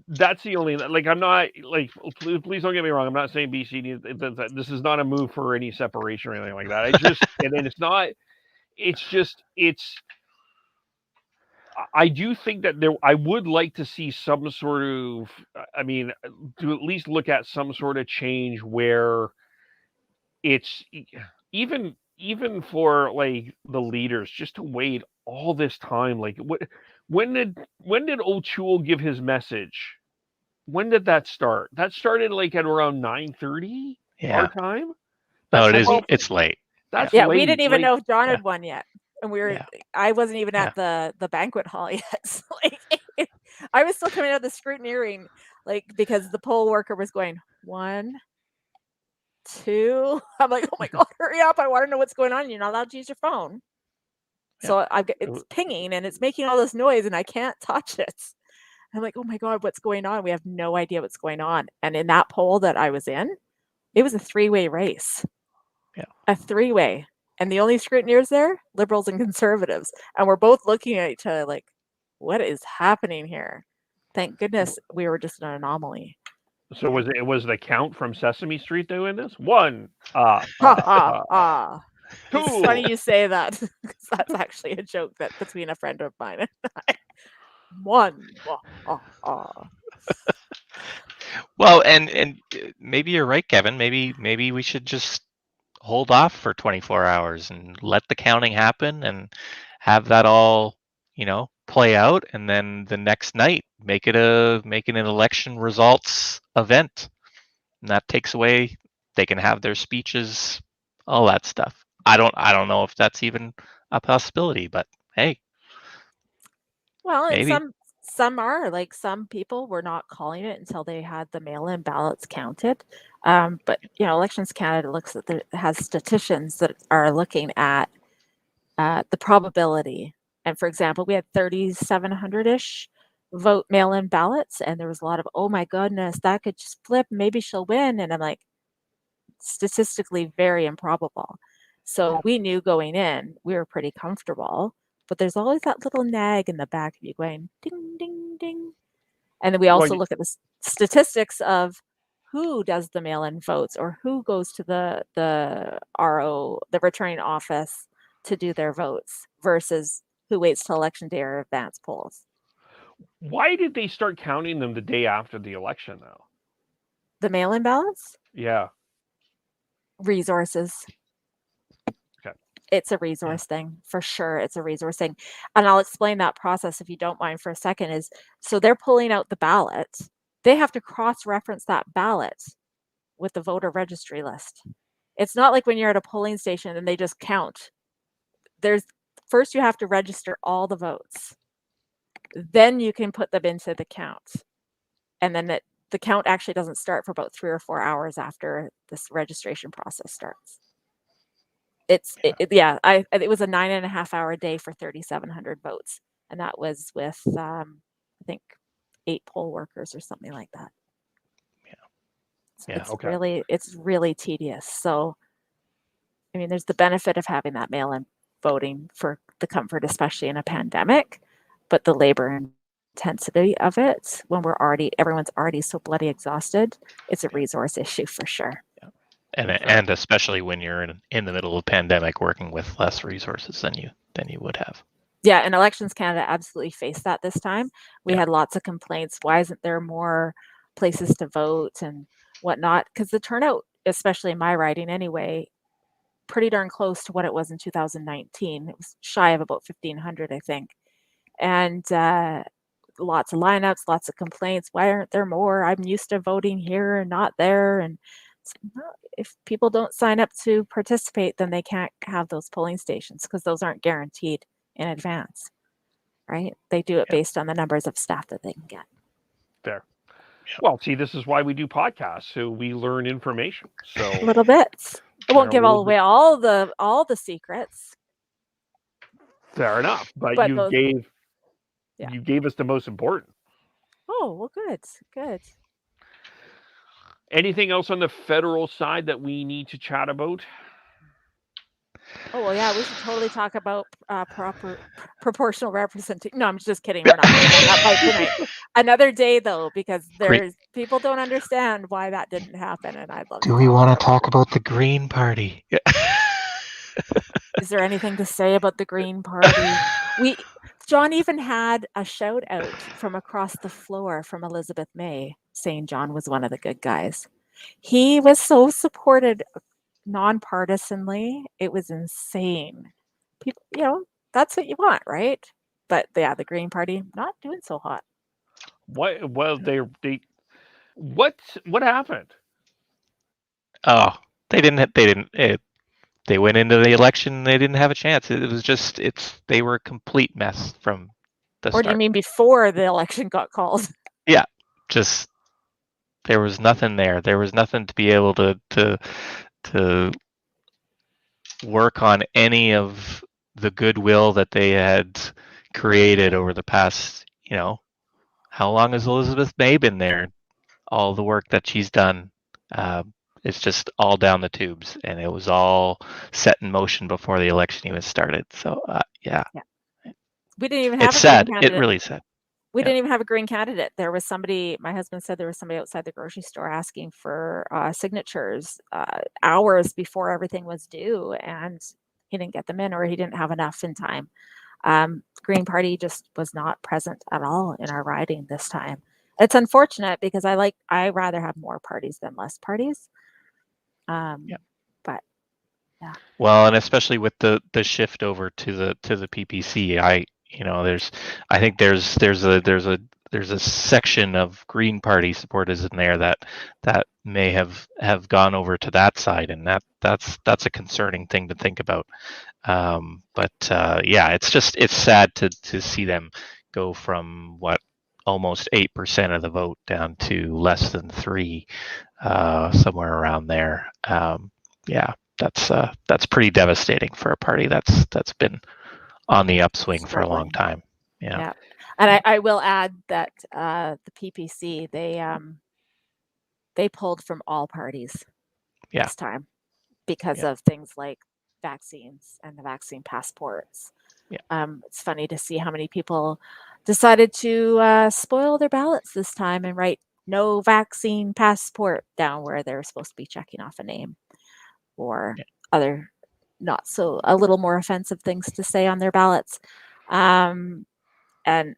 that's the only, like, I'm not, like, please don't get me wrong. I'm not saying BC needs, this is not a move for any separation or anything like that. I just, and then I do think that I would like to see some sort of, I mean, to at least look at some sort of change where it's even for like the leaders just to wait all this time. Like, when did O'Toole give his message? When did that start? That started like at around 9:30 our time. No, it's late. That's late. We didn't even know if John had won yet, and I wasn't even at the banquet hall yet. So, like, I was still coming out of the scrutineering, like, because the poll worker was going 1, 2. I'm like, oh my God, hurry up. I want to know what's going on. You're not allowed to use your phone. So it's pinging and it's making all this noise and I can't touch it. I'm like, oh my God, what's going on? We have no idea what's going on. And in that poll that I was in, it was a 3-way race. Yeah. A 3-way. And the only scrutineers there, Liberals and Conservatives. And we're both looking at each other like, what is happening here? Thank goodness we were just an anomaly. So was the count from Sesame Street doing this? 1, 2. It's funny you say that, because that's actually a joke that between a friend of mine and I. 1. Well, and maybe you're right, Kevin. Maybe we should just hold off for 24 hours and let the counting happen and have that all, play out, and then the next night make it an election results event, and that takes away. They can have their speeches, all that stuff. I don't know if that's even a possibility, but hey. Well, and some are, like, some people were not calling it until they had the mail-in ballots counted. But Elections Canada has statisticians that are looking at the probability. And for example, we had 3,700-ish vote mail-in ballots, and there was a lot of, oh my goodness, that could just flip. Maybe she'll win. And I'm like, statistically very improbable. So we knew going in, we were pretty comfortable, but there's always that little nag in the back of you going ding, ding, ding. And then we also look at the statistics of who does the mail-in votes or who goes to the RO, the returning office, to do their votes versus who waits till election day or advance polls. Why did they start counting them the day after the election, though? The mail-in ballots? Yeah. Resources. Okay. It's a resource thing, for sure. It's a resource thing. And I'll explain that process, if you don't mind, for a second. So they're pulling out the ballot. They have to cross-reference that ballot with the voter registry list. It's not like when you're at a polling station and they just count. First you have to register all the votes. Then you can put them into the count. And then the count actually doesn't start for about 3 or 4 hours after this registration process starts. It was a 9.5 hour day for 3,700 votes. And that was with, I think, 8 poll workers or something like that. Yeah. It's really tedious. So, I mean, there's the benefit of having that mail-in voting for the comfort, especially in a pandemic, but the labor intensity of it, when everyone's already so bloody exhausted, it's a resource issue for sure. Yeah. And especially when you're in the middle of a pandemic, working with less resources than you would have. Yeah, and Elections Canada absolutely faced that this time. We had lots of complaints. Why isn't there more places to vote and whatnot? Because the turnout, especially in my riding anyway, pretty darn close to what it was in 2019. It was shy of about 1,500, I think. and lots of lineups, lots of complaints. Why aren't there more? I'm used to voting here and not there. And if people don't sign up to participate, then they can't have those polling stations because those aren't guaranteed in advance, right? They do it based on the numbers of staff that they can get. Fair. Well, see, this is why we do podcasts, so we learn information. So little bits. I won't give away all the secrets. Fair enough, but you gave us the most important. Oh, well, good. Anything else on the federal side that we need to chat about? Oh, well, yeah, we should totally talk about proportional representation. No, I'm just kidding. We're not doing that by tonight. Another day, though, because people don't understand why that didn't happen, and I'd love. Do we want to talk about the Green Party? Is there anything to say about the Green Party? John even had a shout out from across the floor from Elizabeth May saying John was one of the good guys. He was so supported nonpartisanly. It was insane. People, that's what you want, right? But yeah, the Green Party not doing so hot. What? Well, what happened? Oh, they went into the election. They didn't have a chance. It was just they were a complete mess from the start. Or do you mean before the election got called? Yeah, just there was nothing there. There was nothing to be able to work on any of the goodwill that they had created over the past, how long has Elizabeth May been there? All the work that she's done, it's just all down the tubes, and it was all set in motion before the election even started. So, yeah. We didn't even have it's sad. It really sad. We didn't even have a Green candidate. There was somebody, my husband said there was somebody outside the grocery store asking for signatures hours before everything was due, and he didn't get them in, or he didn't have enough in time. Green Party just was not present at all in our riding this time. It's unfortunate because I rather have more parties than less parties. But yeah. Well, and especially with the shift over to the PPC, I think there's a section of Green Party supporters in there that may have gone over to that side, and that's a concerning thing to think about. But it's sad to see them go from almost 8% of the vote down to less than 3%, somewhere around there. That's pretty devastating for a party that's been on the upswing for a long time. Yeah. And I will add that the PPC, they pulled from all parties this time because of things like vaccines and the vaccine passports. It's funny to see how many people decided to spoil their ballots this time and write no vaccine passport down where they're supposed to be checking off a name or other not so a little more offensive things to say on their ballots. And there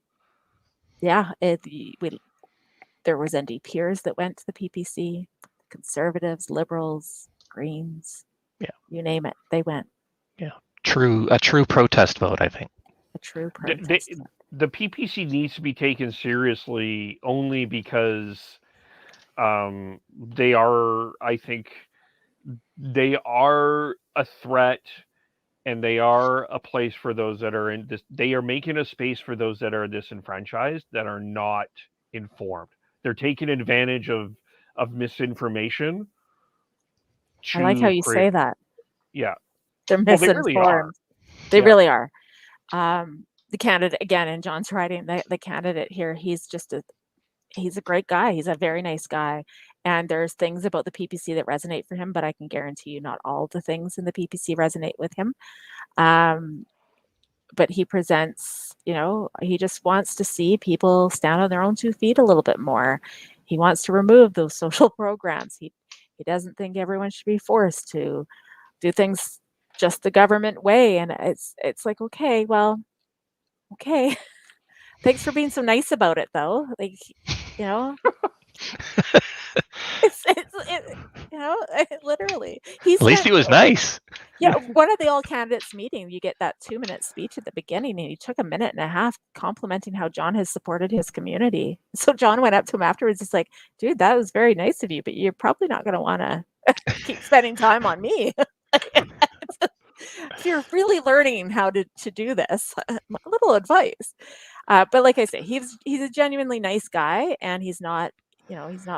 was NDPers that went to the PPC, Conservatives, Liberals, Greens, you name it, they went. A true protest vote, I think. A true protest vote. The PPC needs to be taken seriously only because they are a threat, and they are a place for those that are in this. They are making a space for those that are disenfranchised, that are not informed. They're taking advantage of misinformation. I like how you say that. Yeah. They're misinformed. They really are. The candidate, again, in John's writing, the candidate here, he's a great guy. He's a very nice guy. And there's things about the PPC that resonate for him, but I can guarantee you not all the things in the PPC resonate with him. But he presents, he just wants to see people stand on their own 2 feet a little bit more. He wants to remove those social programs. He doesn't think everyone should be forced to do things just the government way. And it's like, okay. Thanks for being so nice about it, though. Literally. At least he was nice. Yeah, one of the all candidates meeting, you get that 2-minute speech at the beginning, and he took 1.5 minutes complimenting how John has supported his community. So John went up to him afterwards. He's like, "Dude, that was very nice of you, but you're probably not going to want to keep spending time on me." If you're really learning how to do this, a little advice. But like I say, he's a genuinely nice guy, and he's not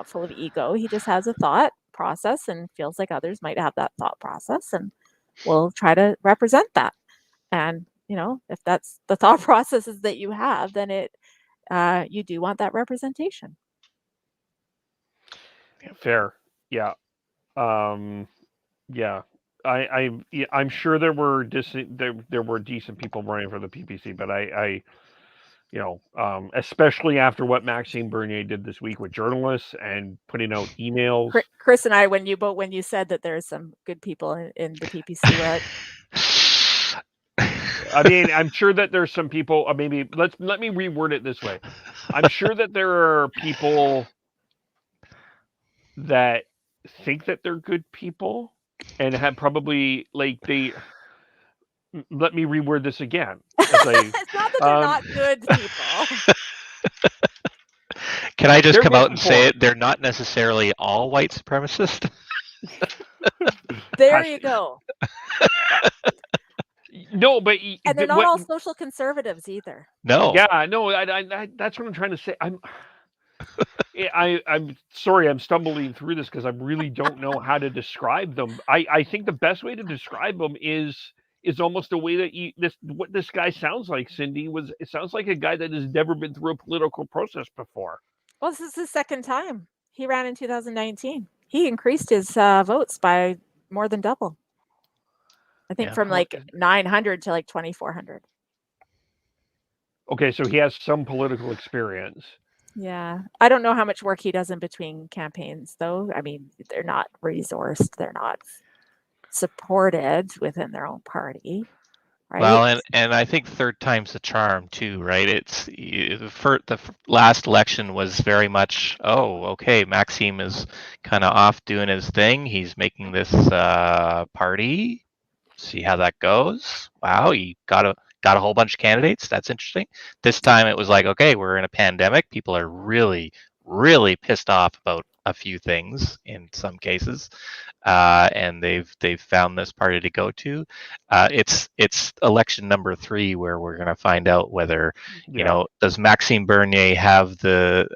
full of ego. He just has a thought process and feels like others might have that thought process, and we'll try to represent that. And if that's the thought processes that you have, then you do want that representation. Fair. Yeah. Yeah. I'm sure there were decent people running for the PPC, but I especially after what Maxime Bernier did this week with journalists and putting out emails. Chris and I, when you said that there's some good people in the PPC, right? I mean, I'm sure that there's some people. Maybe let me reword it this way. I'm sure that there are people that think that they're good people and have probably they. Let me reword this again. It's not that they're not good people. Can I just come out and say it? They're not necessarily all white supremacists. There you go. No, but and they're not all social conservatives either. No. Yeah, no. I that's what I'm trying to say. I'm sorry, I'm stumbling through this because I really don't know how to describe them. I think the best way to describe them is almost a way that what this guy sounds like, Cindy, it sounds like a guy that has never been through a political process before. Well, this is his second time. He ran in 2019. He increased his votes by more than double. I think from 900 to 2,400. Okay, so he has some political experience. Yeah. I don't know how much work he does in between campaigns, though. I mean, they're not resourced. They're not supported within their own party. Right? Well, and I think third time's the charm too, right? It's the last election was very much, okay, Maxime is kind of off doing his thing. He's making this party. See how that goes. Wow, he got a whole bunch of candidates. That's interesting. This time it was like, okay, we're in a pandemic. People are really, really pissed off about a few things in some cases, and they've found this party to go to. It's election number 3 where we're going to find out whether does Maxime Bernier have the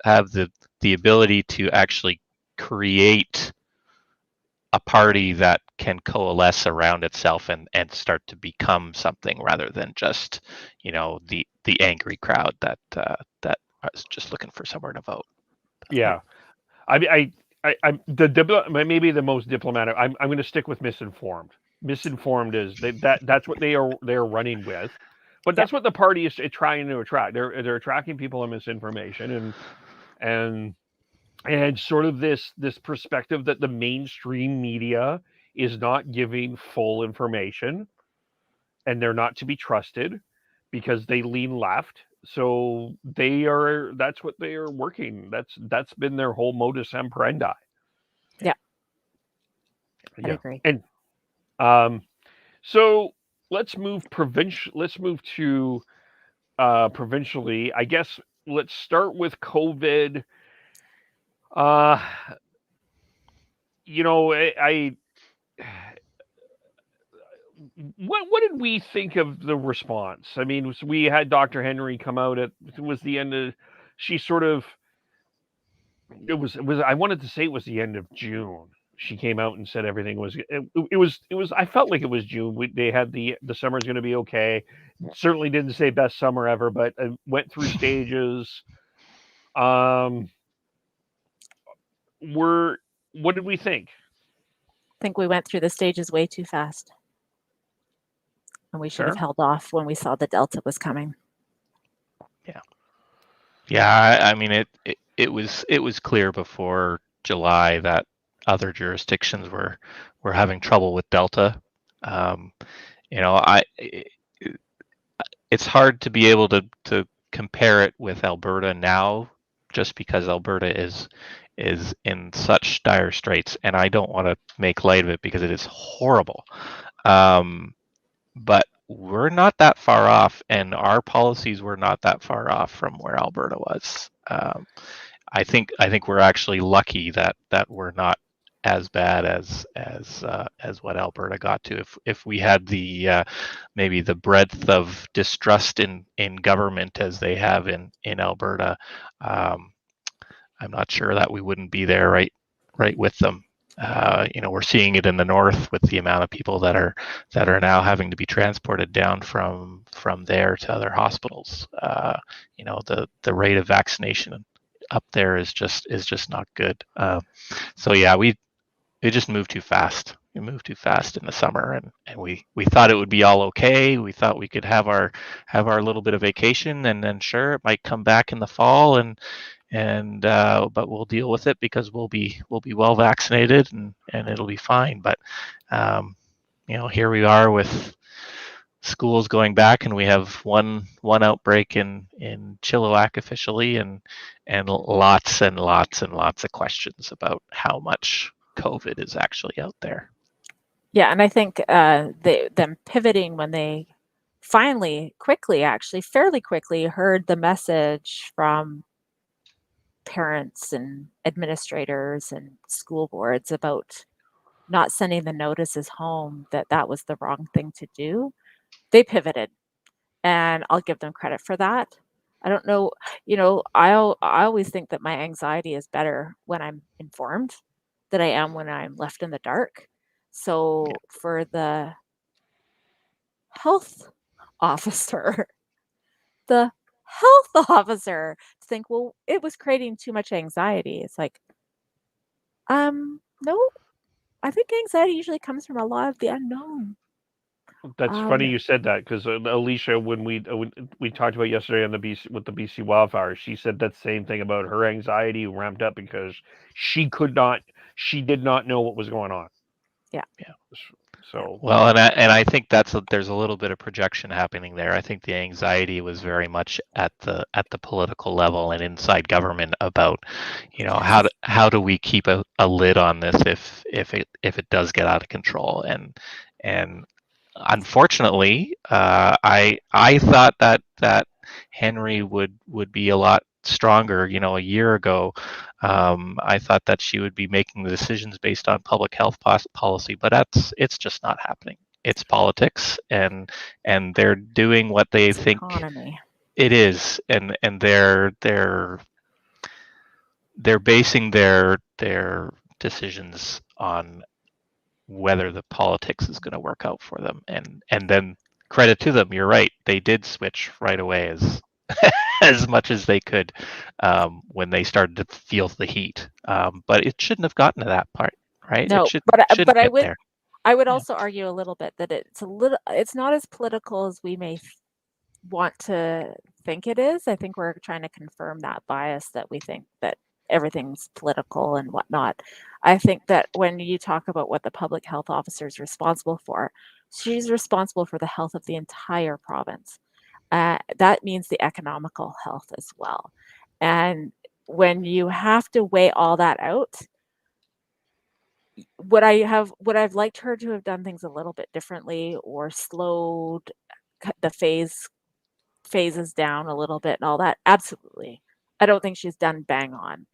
ability to actually create a party that can coalesce around itself and start to become something rather than just the angry crowd that was just looking for somewhere to vote. Yeah. I'm maybe the most diplomatic. I'm going to stick with misinformed. Misinformed is that's what they're running with, but that's what the party is trying to attract. They're attracting people on misinformation and sort of this perspective that the mainstream media is not giving full information, and they're not to be trusted because they lean left. So that's what they are working. That's been their whole modus operandi. Yeah. I agree. And so let's move to provincially. I guess let's start with COVID. What did we think of the response? I mean, we had Dr. Henry come out it was the end of, she sort of, it was, I wanted to say it was the end of June. She came out and said everything was, I felt like it was June. They had the summer's going to be okay. Certainly didn't say best summer ever, but went through stages. What did we think? I think we went through the stages way too fast. And we should have held off when we saw the Delta was coming. Yeah. I mean, it was clear before July that other jurisdictions were having trouble with Delta. It's hard to be able to compare it with Alberta now, just because Alberta is in such dire straits, and I don't want to make light of it because it is horrible. But we're not that far off, and our policies were not that far off from where Alberta was. I think we're actually lucky that we're not as bad as what Alberta got to. If we had the maybe the breadth of distrust in government as they have in Alberta, I'm not sure that we wouldn't be there right with them. We're seeing it in the north with the amount of people that are now having to be transported down from there to other hospitals. The rate of vaccination up there is just not good. So yeah, we just moved too fast. We moved too fast in the summer, and we thought it would be all okay. We thought we could have our little bit of vacation, and then sure, it might come back in the fall, but we'll deal with it because we'll be well vaccinated, and it'll be fine. But here we are with schools going back, and we have one outbreak in Chilliwack officially, and lots and lots and lots of questions about how much COVID is actually out there. Yeah, and I think them pivoting when they finally, fairly quickly heard the message from parents and administrators and school boards about not sending the notices home, that was the wrong thing to do. They pivoted, and I'll give them credit for that. I don't know, I always think that my anxiety is better when I'm informed than I am when I'm left in the dark. So for the health officer, to think, well, it was creating too much anxiety. It's like, no, I think anxiety usually comes from a lot of the unknown. That's funny you said that, because Alicia, when we talked about yesterday on the BC wildfire, she said that same thing about her anxiety ramped up because she did not know what was going on. Yeah. So well, and I think there's a little bit of projection happening there. I think the anxiety was very much at the political level and inside government about, how do we keep a lid on this if it does get out of control, and unfortunately, I thought that Henry would be a lot stronger. A year ago, I thought that she would be making the decisions based on public health policy, but it's just not happening. It's politics, and they're doing what they think economy. It is, and they're basing their decisions on whether the politics is going to work out for them, and then credit to them, you're right, they did switch right away as much as they could when they started to feel the heat, but it shouldn't have gotten to that part, right? No, but I would also argue a little bit that it's not as political as we may want to think it is. I think we're trying to confirm that bias that we think that everything's political and whatnot. I think that when you talk about what the public health officer is responsible for, she's responsible for the health of the entire province. That means the economical health as well. And when you have to weigh all that out, would I've liked her to have done things a little bit differently, or slowed the phases down a little bit and all that? Absolutely. I don't think she's done bang on.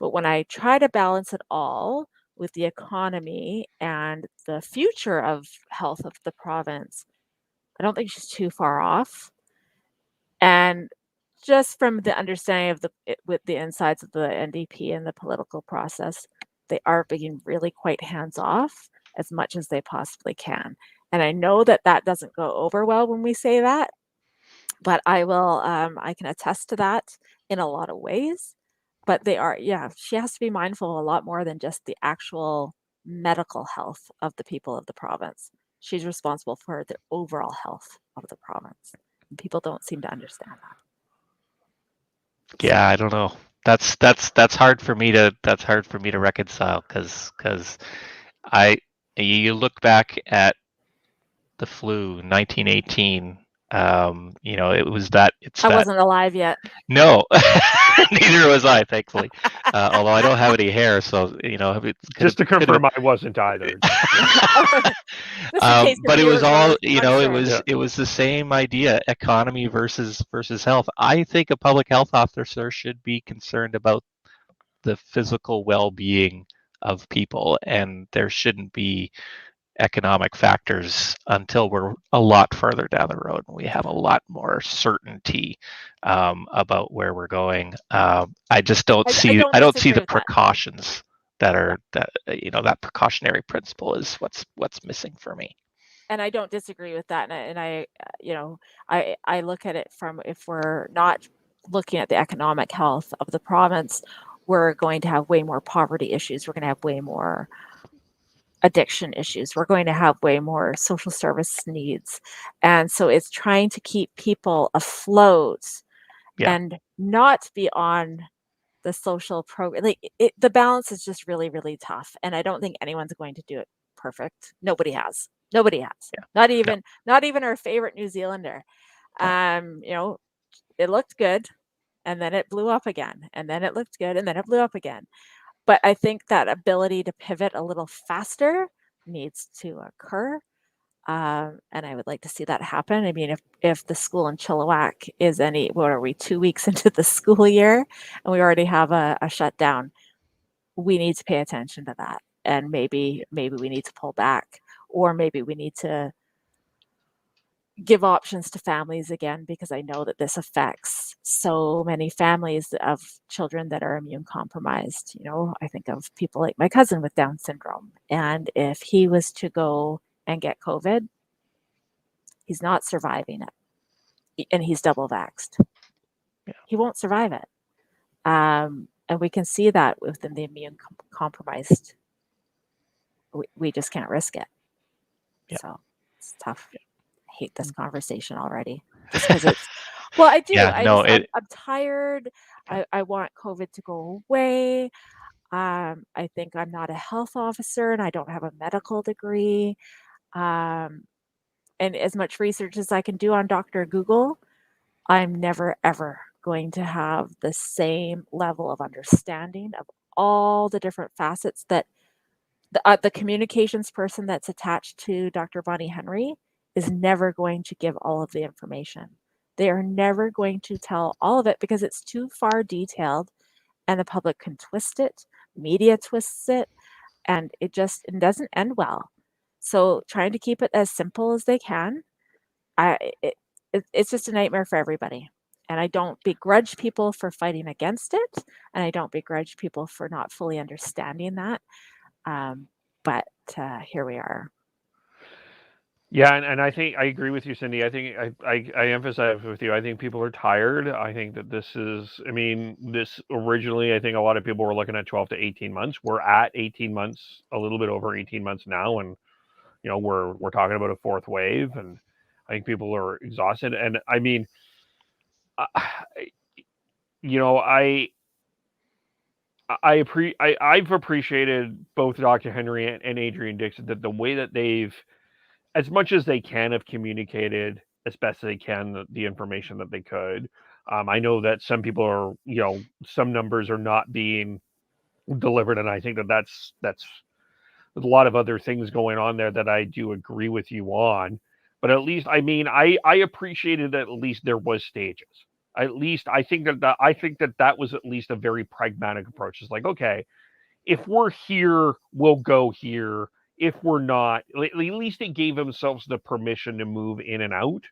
But when I try to balance it all with the economy and the future of health of the province, I don't think she's too far off. And just from the understanding with the insides of the NDP and the political process, they are being really quite hands-off as much as they possibly can. And I know that doesn't go over well when we say that, but I can attest to that in a lot of ways. But she has to be mindful a lot more than just the actual medical health of the people of the province. She's responsible for the overall health of the province. And people don't seem to understand that. Yeah, I don't know. That's hard for me to reconcile, because you look back at the flu 1918, It was that. I wasn't alive yet. No, neither was I, thankfully. Although I don't have any hair, so Just to confirm, I wasn't either. But it was all, Yeah. it was the same idea: economy versus health. I think a public health officer should be concerned about the physical well-being of people, and there shouldn't be economic factors until we're a lot further down the road and we have a lot more certainty about where we're going. I just don't see the precautions that precautionary principle is what's missing for me. And I don't disagree with that. And I look at it from, if we're not looking at the economic health of the province, we're going to have way more poverty issues. We're going to have way more addiction issues. We're going to have way more social service needs. And so it's trying to keep people afloat and not be on the social program. The balance is just really, really tough. And I don't think anyone's going to do it perfect. Nobody has. Yeah. Not even our favorite New Zealander. It looked good and then it blew up again. And then it looked good and then it blew up again. But I think that ability to pivot a little faster needs to occur. And I would like to see that happen. I mean, if the school in Chilliwack is 2 weeks into the school year and we already have a shutdown, we need to pay attention to that. And maybe we need to pull back, or maybe we need to give options to families again, because I know that this affects so many families of children that are immune compromised. I think of people like my cousin with Down syndrome. And if he was to go and get COVID, he's not surviving it. And he's double vaxxed. Yeah. He won't survive it. And we can see that within the immune compromised. We just can't risk it. Yeah. So it's tough. Yeah. Hate this conversation already, just because it's I do. I'm tired. I want COVID to go away. I think I'm not a health officer and I don't have a medical degree. And as much research as I can do on Dr. Google, I'm never ever going to have the same level of understanding of all the different facets that the communications person that's attached to Dr. Bonnie Henry is never going to give all of the information. They are never going to tell all of it because it's too far detailed and the public can twist it, media twists it, and it doesn't end well. So trying to keep it as simple as they can, it's just a nightmare for everybody. And I don't begrudge people for fighting against it, and I don't begrudge people for not fully understanding that. But here we are. Yeah, and I think I agree with you, Cindy. I think I emphasize with you. I think people are tired. I think that this originally, I think a lot of people were looking at 12 to 18 months. We're at 18 months, a little bit over 18 months now, and we're talking about a fourth wave, and I think people are exhausted. And I mean, I've appreciated both Dr. Henry and Adrian Dixon, that the way that they've, as much as they can, have communicated as best they can the information that they could. I know that some people are, some numbers are not being delivered, and I think that's there's a lot of other things going on there that I do agree with you on. But at least, I appreciated that at least there was stages. At least I think that was at least a very pragmatic approach. It's like, okay, if we're here, we'll go here. If we're not, at least it gave themselves the permission to move in and out.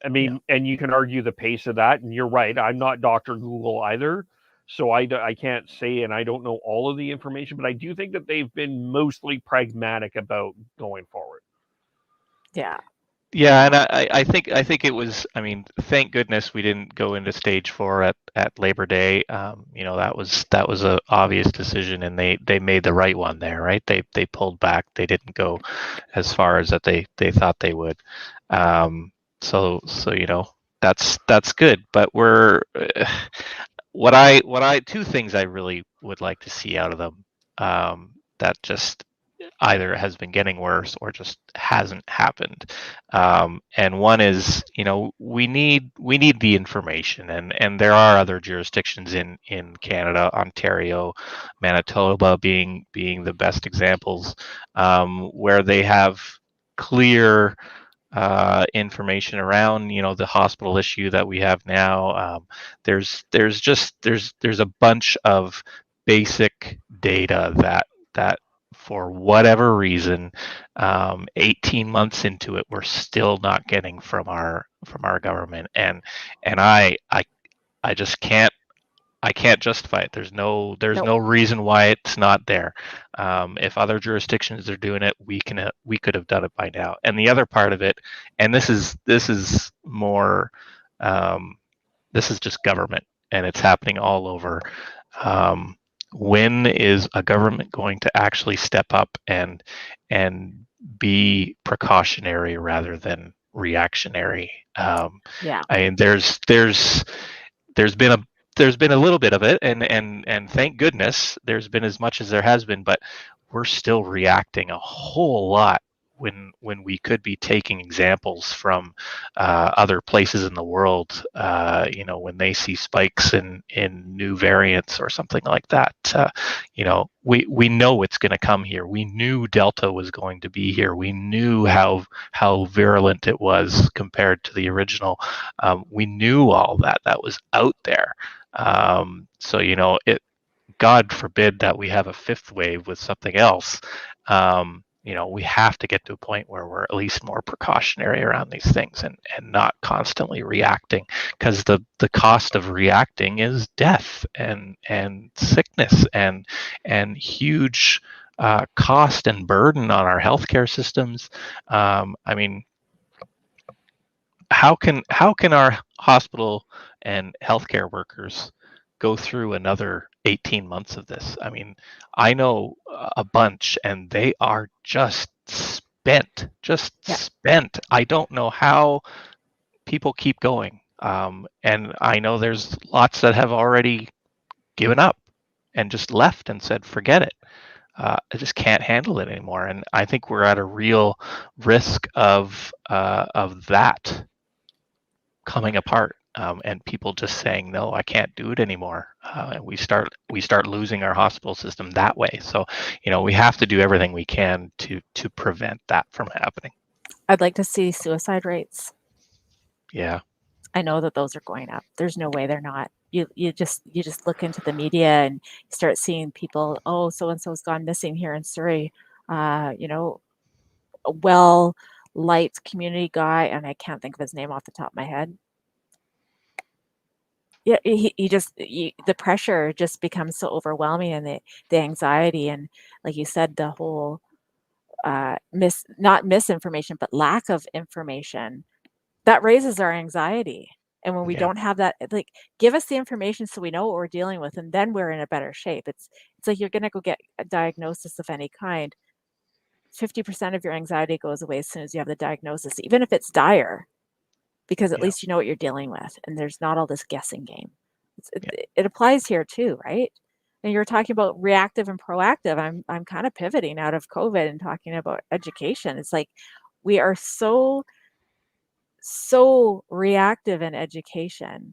I mean, and you can argue the pace of that. And you're right. I'm not Dr. Google either. So I can't say, and I don't know all of the information, but I do think that they've been mostly pragmatic about going forward. Yeah. Yeah, and I think it was. I mean, thank goodness we didn't go into stage 4 at Labor Day. That was a obvious decision, and they made the right one there, right? They pulled back. They didn't go as far as that they thought they would. So that's good. But we're what I two things I really would like to see out of them. That just either has been getting worse or just hasn't happened. And one is, we need the information, and there are other jurisdictions in Canada, Ontario, Manitoba being the best examples, where they have clear information around the hospital issue that we have now. There's a bunch of basic data that for whatever reason, 18 months into it, we're still not getting from our government, and I just can't justify it. There's no Nope. reason why it's not there. If other jurisdictions are doing it, we could have done it by now. And the other part of it, and this is more, this is just government, and it's happening all over. When is a government going to actually step up and be precautionary rather than reactionary? Yeah. I mean, there's been a little bit of it, and thank goodness there's been as much as there has been, but we're still reacting a whole lot when we could be taking examples from other places in the world, when they see spikes in new variants or something like that. We know it's going to come here. We knew Delta was going to be here. We knew how virulent it was compared to the original. We knew all that was out there. So God forbid that we have a fifth wave with something else. We have to get to a point where we're at least more precautionary around these things and not constantly reacting, because the cost of reacting is death and sickness and huge cost and burden on our healthcare systems. I mean, how can our hospital and healthcare workers go through another 18 months of this? I mean, I know a bunch, and they are just spent. I don't know how people keep going. And I know there's lots that have already given up and just left and said, forget it. I just can't handle it anymore. And I think we're at a real risk of that coming apart, and people just saying, no, I can't do it anymore. And we start losing our hospital system that way. So, we have to do everything we can to prevent that from happening. I'd like to see suicide rates. Yeah. I know that those are going up. There's no way they're not. You just look into the media and you start seeing people, oh, so and so's gone missing here in Surrey. A well-liked community guy, and I can't think of his name off the top of my head. Yeah, the pressure just becomes so overwhelming, and the anxiety, and like you said, the whole not misinformation, but lack of information, that raises our anxiety. And when we don't have that, like, give us the information so we know what we're dealing with, and then we're in a better shape. It's like you're gonna go get a diagnosis of any kind. 50% of your anxiety goes away as soon as you have the diagnosis, even if it's dire, because at least you know what you're dealing with, and there's not all this guessing game. It applies here too, right? And you're talking about reactive and proactive. I'm kind of pivoting out of COVID and talking about education. It's like we are so reactive in education,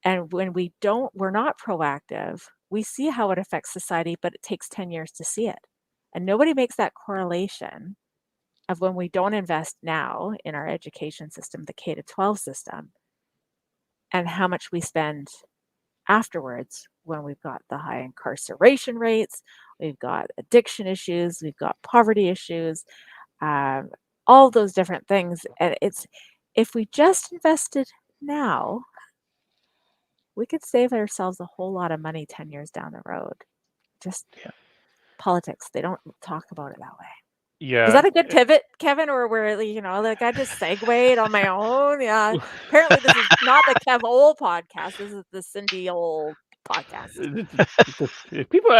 and when we're not proactive, we see how it affects society, but it takes 10 years to see it, and nobody makes that correlation of when we don't invest now in our education system, the K-12 system, and how much we spend afterwards when we've got the high incarceration rates, we've got addiction issues, we've got poverty issues, all those different things. And if we just invested now, we could save ourselves a whole lot of money 10 years down the road. Just politics, they don't talk about it that way. Yeah. Was that a good pivot, Kevin, or where like I just segued on my own? Yeah. Apparently, this is not the Kev Ole podcast. This is the Cindy Ole podcast. People,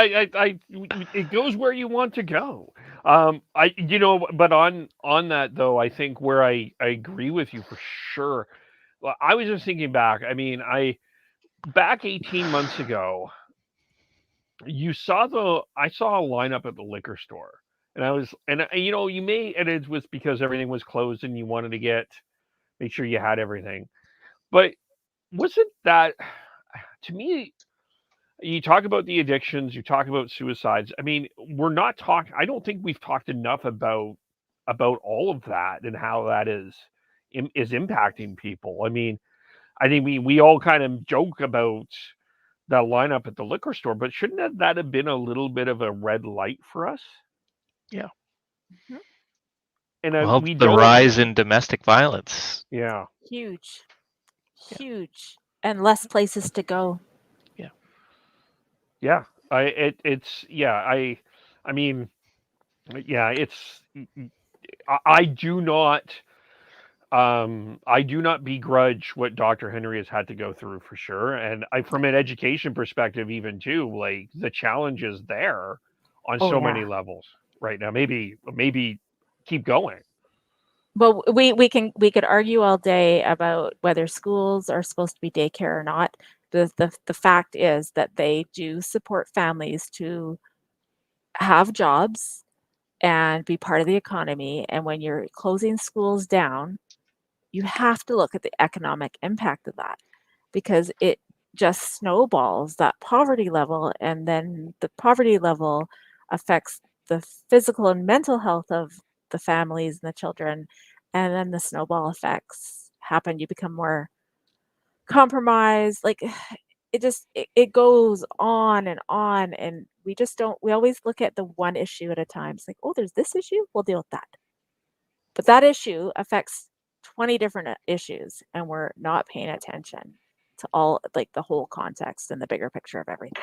it goes where you want to go. But on that though, I think where I agree with you for sure. Well, I was just thinking back. I mean, back 18 months ago, I saw a lineup at the liquor store. And I was, and you may, and it was because everything was closed and you wanted to make sure you had everything. But wasn't that, to me, you talk about the addictions, you talk about suicides. I mean, we're not talking, I don't think we've talked enough about all of that and how that is impacting people. I mean, I think we all kind of joke about that lineup at the liquor store, but shouldn't that have been a little bit of a red light for us? Yeah. Mhm. And Well, we the don't. rise in domestic violence. Yeah. Huge, Yeah. huge, and less places to go. Yeah. I mean, yeah, I do not I do not begrudge what Dr. Henry has had to go through for sure. And from an education perspective, even too, like the challenge is there on Oh so yeah. many levels right now. Maybe keep going. Well, we could argue all day about whether schools are supposed to be daycare or not. The fact is that they do support families to have jobs and be part of the economy. And when you're closing schools down, you have to look at the economic impact of that, because it just snowballs that poverty level, and then the poverty level affects the physical and mental health of the families and the children, and then the snowball effects happen. You become more compromised. Like it goes on, and we just don't we always look at the one issue at a time. It's like, oh, there's this issue, we'll deal with that. But that issue affects 20 different issues, and we're not paying attention to all, like, the whole context and the bigger picture of everything.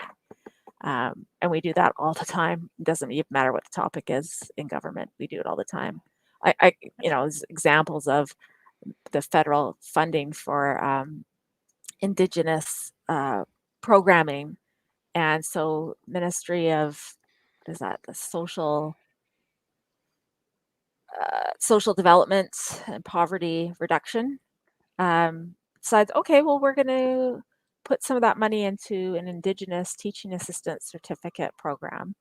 And we do that all the time. It doesn't even matter what the topic is in government. We do it all the time. Examples of the federal funding for Indigenous programming. And so Ministry of, what is that? The social development and poverty reduction decides, okay, well, we're going to put some of that money into an Indigenous teaching assistant certificate program.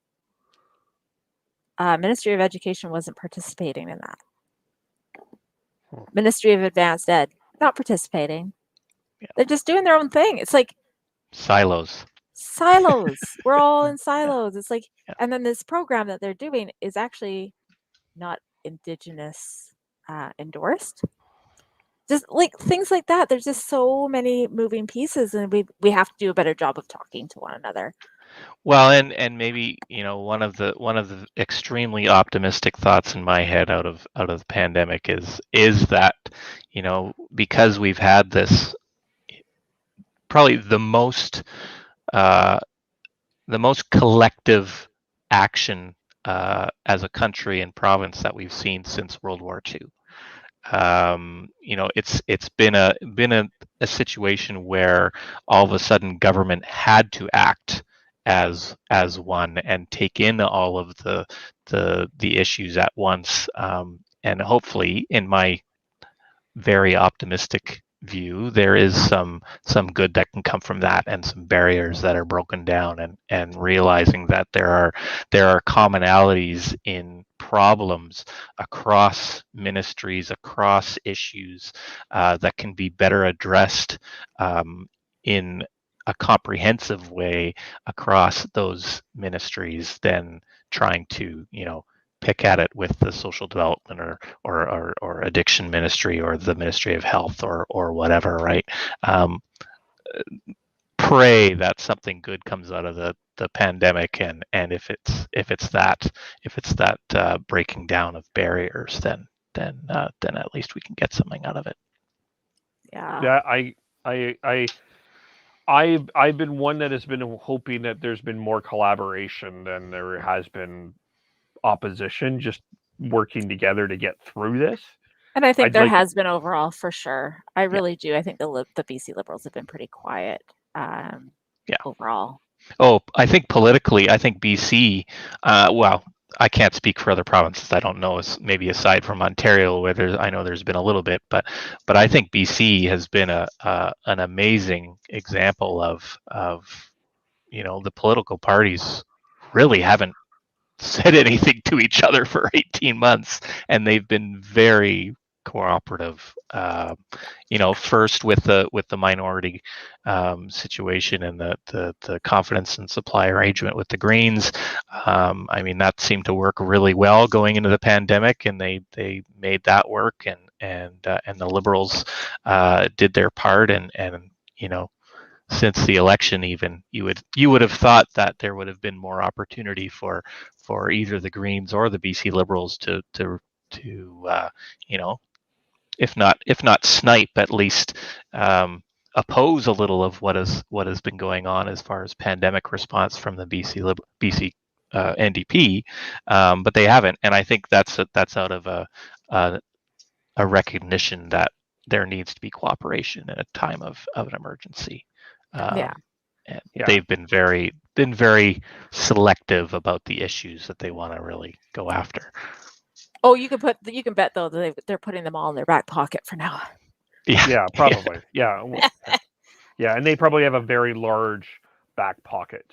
Ministry of Education wasn't participating in that. Ministry of Advanced Ed, not participating. Yeah. They're just doing their own thing. It's like silos. We're all in silos. It's like, and then this program that they're doing is actually not Indigenous endorsed. Just like things like that. There's just so many moving pieces, and we have to do a better job of talking to one another. Well, and maybe one of the extremely optimistic thoughts in my head out of the pandemic is that because we've had this probably the most collective action as a country and province that we've seen since World War II. It's been a situation where all of a sudden government had to act as one and take in all of the issues at once, and hopefully, in my very optimistic view, there is some good that can come from that, and some barriers that are broken down, and realizing that there are commonalities in problems across ministries, across issues that can be better addressed in a comprehensive way across those ministries than trying to pick at it with the social development or addiction ministry or the Ministry of Health or whatever, right? Pray that something good comes out of the pandemic, and if it's that breaking down of barriers, then at least we can get something out of it. Yeah. I've been one that has been hoping that there's been more collaboration than there has been opposition, just working together to get through this. And I think there has been overall, for sure. I really do. I think the BC Liberals have been pretty quiet overall. Oh, I think politically, I think BC, well, I can't speak for other provinces. I don't know, maybe aside from Ontario, where I know there's been a little bit, but I think BC has been an amazing example of the political parties really haven't said anything to each other for 18 months, and they've been very cooperative. First with the minority situation and the confidence and supply arrangement with the Greens. That seemed to work really well going into the pandemic, and they made that work, and the Liberals did their part, and since the election, even you would have thought that there would have been more opportunity for either the Greens or the BC Liberals to if not snipe, at least oppose a little of what has been going on as far as pandemic response from the BC NDP, but they haven't, and I think that's out of a recognition that there needs to be cooperation in a time of an emergency. And they've been very selective about the issues that they want to really go after. Oh, you can bet though that they're putting them all in their back pocket for now. Yeah, probably. Yeah. Yeah, and they probably have a very large back pocket.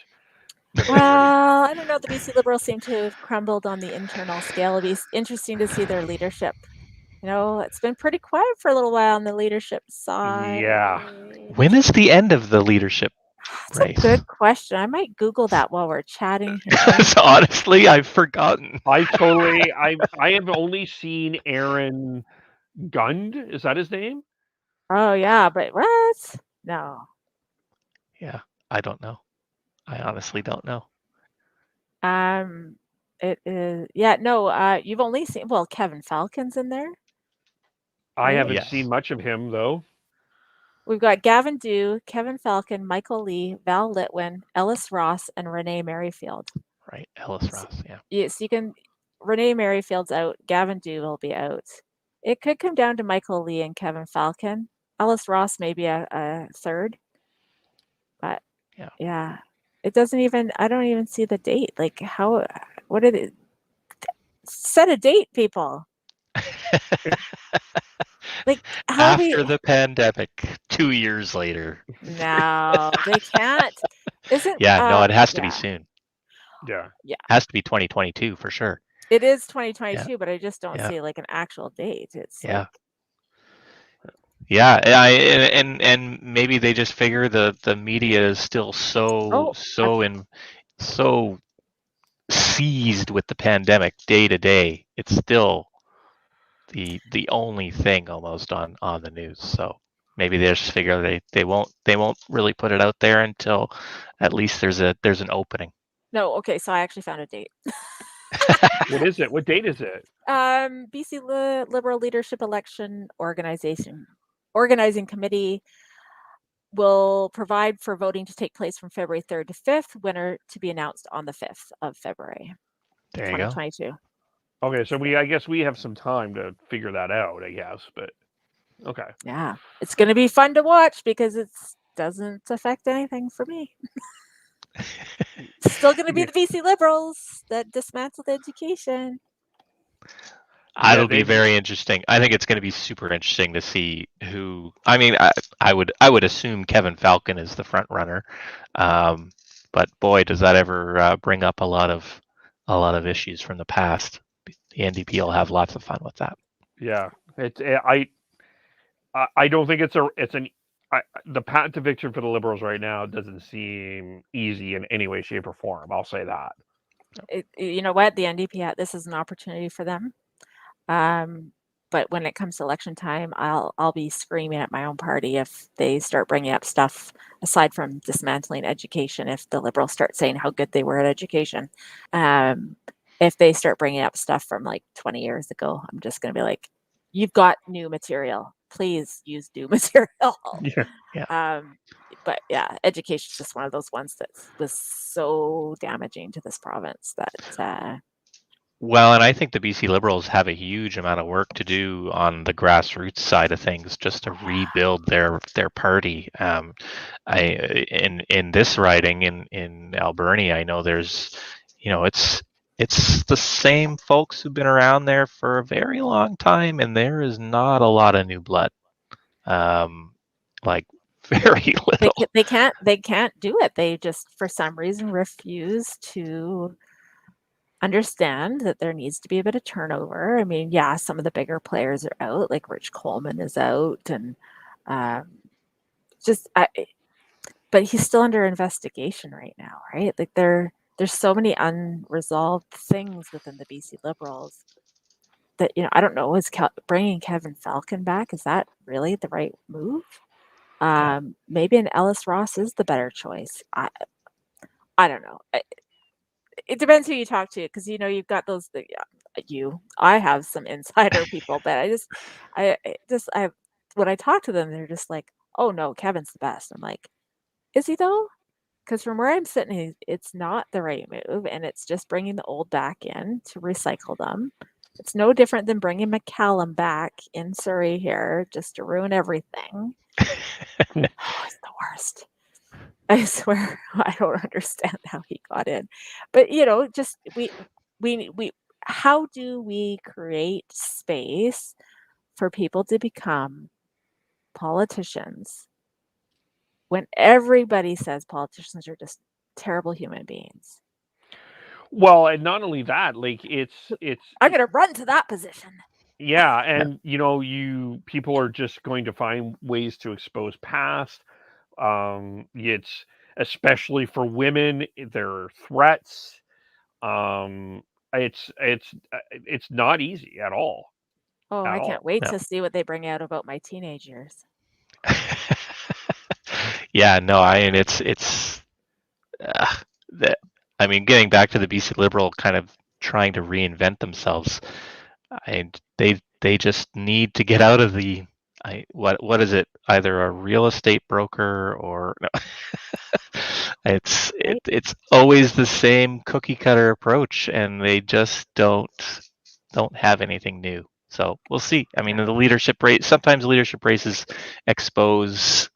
Well, I don't know. The BC Liberals seem to have crumbled on the internal scale. It'll be interesting to see their leadership. It's been pretty quiet for a little while on the leadership side. Yeah. When is the end of the leadership race? That's a good question. I might Google that while we're chatting here. Honestly, I've forgotten. I have only seen Aaron Gund. Is that his name? Oh yeah, but what? No. Yeah, I don't know. I honestly don't know. It is. Yeah, no. You've only seen. Well, Kevin Falcon's in there. I haven't seen much of him though. We've got Gavin Dew, Kevin Falcon, Michael Lee, Val Litwin, Ellis Ross, and Renee Merrifield. Right, Ellis Ross. Yeah. Yes, you can. Renee Merrifield's out. Gavin Dew will be out. It could come down to Michael Lee and Kevin Falcon. Ellis Ross may be a third. But yeah, it doesn't even. I don't even see the date. Like how? What did it? Set a date, people. Like after the pandemic, 2 years later. No, they can't. Isn't? No, it has to be soon. Yeah. Yeah. It has to be 2022 for sure. It is 2022, but I just don't see like an actual date. It's and maybe they just figure the media is still so seized with the pandemic day to day. It's still the only thing almost on the news. So maybe they just figure they won't really put it out there until at least there's an opening. No, okay, so I actually found a date. What is it? What date is it? BC Liberal Leadership Election Organizing Committee will provide for voting to take place from February 3rd to 5th, winner to be announced on the 5th of February. There you go. 2022. Okay, so I guess we have some time to figure that out, I guess, but okay. Yeah, it's going to be fun to watch because it doesn't affect anything for me. It's still going to be the BC Liberals that dismantled education. It'll be very interesting. I think it's going to be super interesting to see who. I mean, I would assume Kevin Falcon is the front runner, but boy, does that ever bring up a lot of issues from the past. The NDP will have lots of fun with that. Yeah, I don't think the path to victory for the Liberals right now doesn't seem easy in any way, shape, or form. I'll say that. You know what? The NDP, this is an opportunity for them. But when it comes to election time, I'll be screaming at my own party if they start bringing up stuff aside from dismantling education. If the Liberals start saying how good they were at education, if they start bringing up stuff from like 20 years ago, I'm just going to be like, you've got new material. Please use new material. Yeah. But yeah, education is just one of those ones that was so damaging to this province that. Well, and I think the BC Liberals have a huge amount of work to do on the grassroots side of things, just to rebuild their party. In this riding in Alberta, I know there's, it's the same folks who've been around there for a very long time, and there is not a lot of new blood. Like very little. They can't do it. They just for some reason refuse to understand that there needs to be a bit of turnover. I mean, yeah, some of the bigger players are out, like Rich Coleman is out, and but he's still under investigation right now, right? Like there's so many unresolved things within the BC Liberals that, I don't know, is bringing Kevin Falcon back, is that really the right move? Maybe an Ellis Ross is the better choice. I don't know. It depends who you talk to, because you've got those. I have some insider people, but when I talk to them, they're just like, "Oh no, Kevin's the best." I'm like, "Is he though?" Because from where I'm sitting, it's not the right move, and it's just bringing the old back in to recycle them. It's no different than bringing McCallum back in Surrey here just to ruin everything. Oh, it's the worst. I swear, I don't understand how he got in. But just we how do we create space for people to become politicians when everybody says politicians are just terrible human beings? Well, and not only that, like I'm gonna run to that position. yeah, and people are just going to find ways to expose past. It's especially for women, there are threats. It's not easy at all. Oh, At I all. can't wait No. to see what they bring out about my teenage years. Yeah, no, it's I mean, getting back to the BC Liberal kind of trying to reinvent themselves, they just need to get out of the what is it? Either a real estate broker or no. It's always the same cookie cutter approach, and they just don't have anything new. So we'll see. I mean, the leadership race, sometimes leadership races expose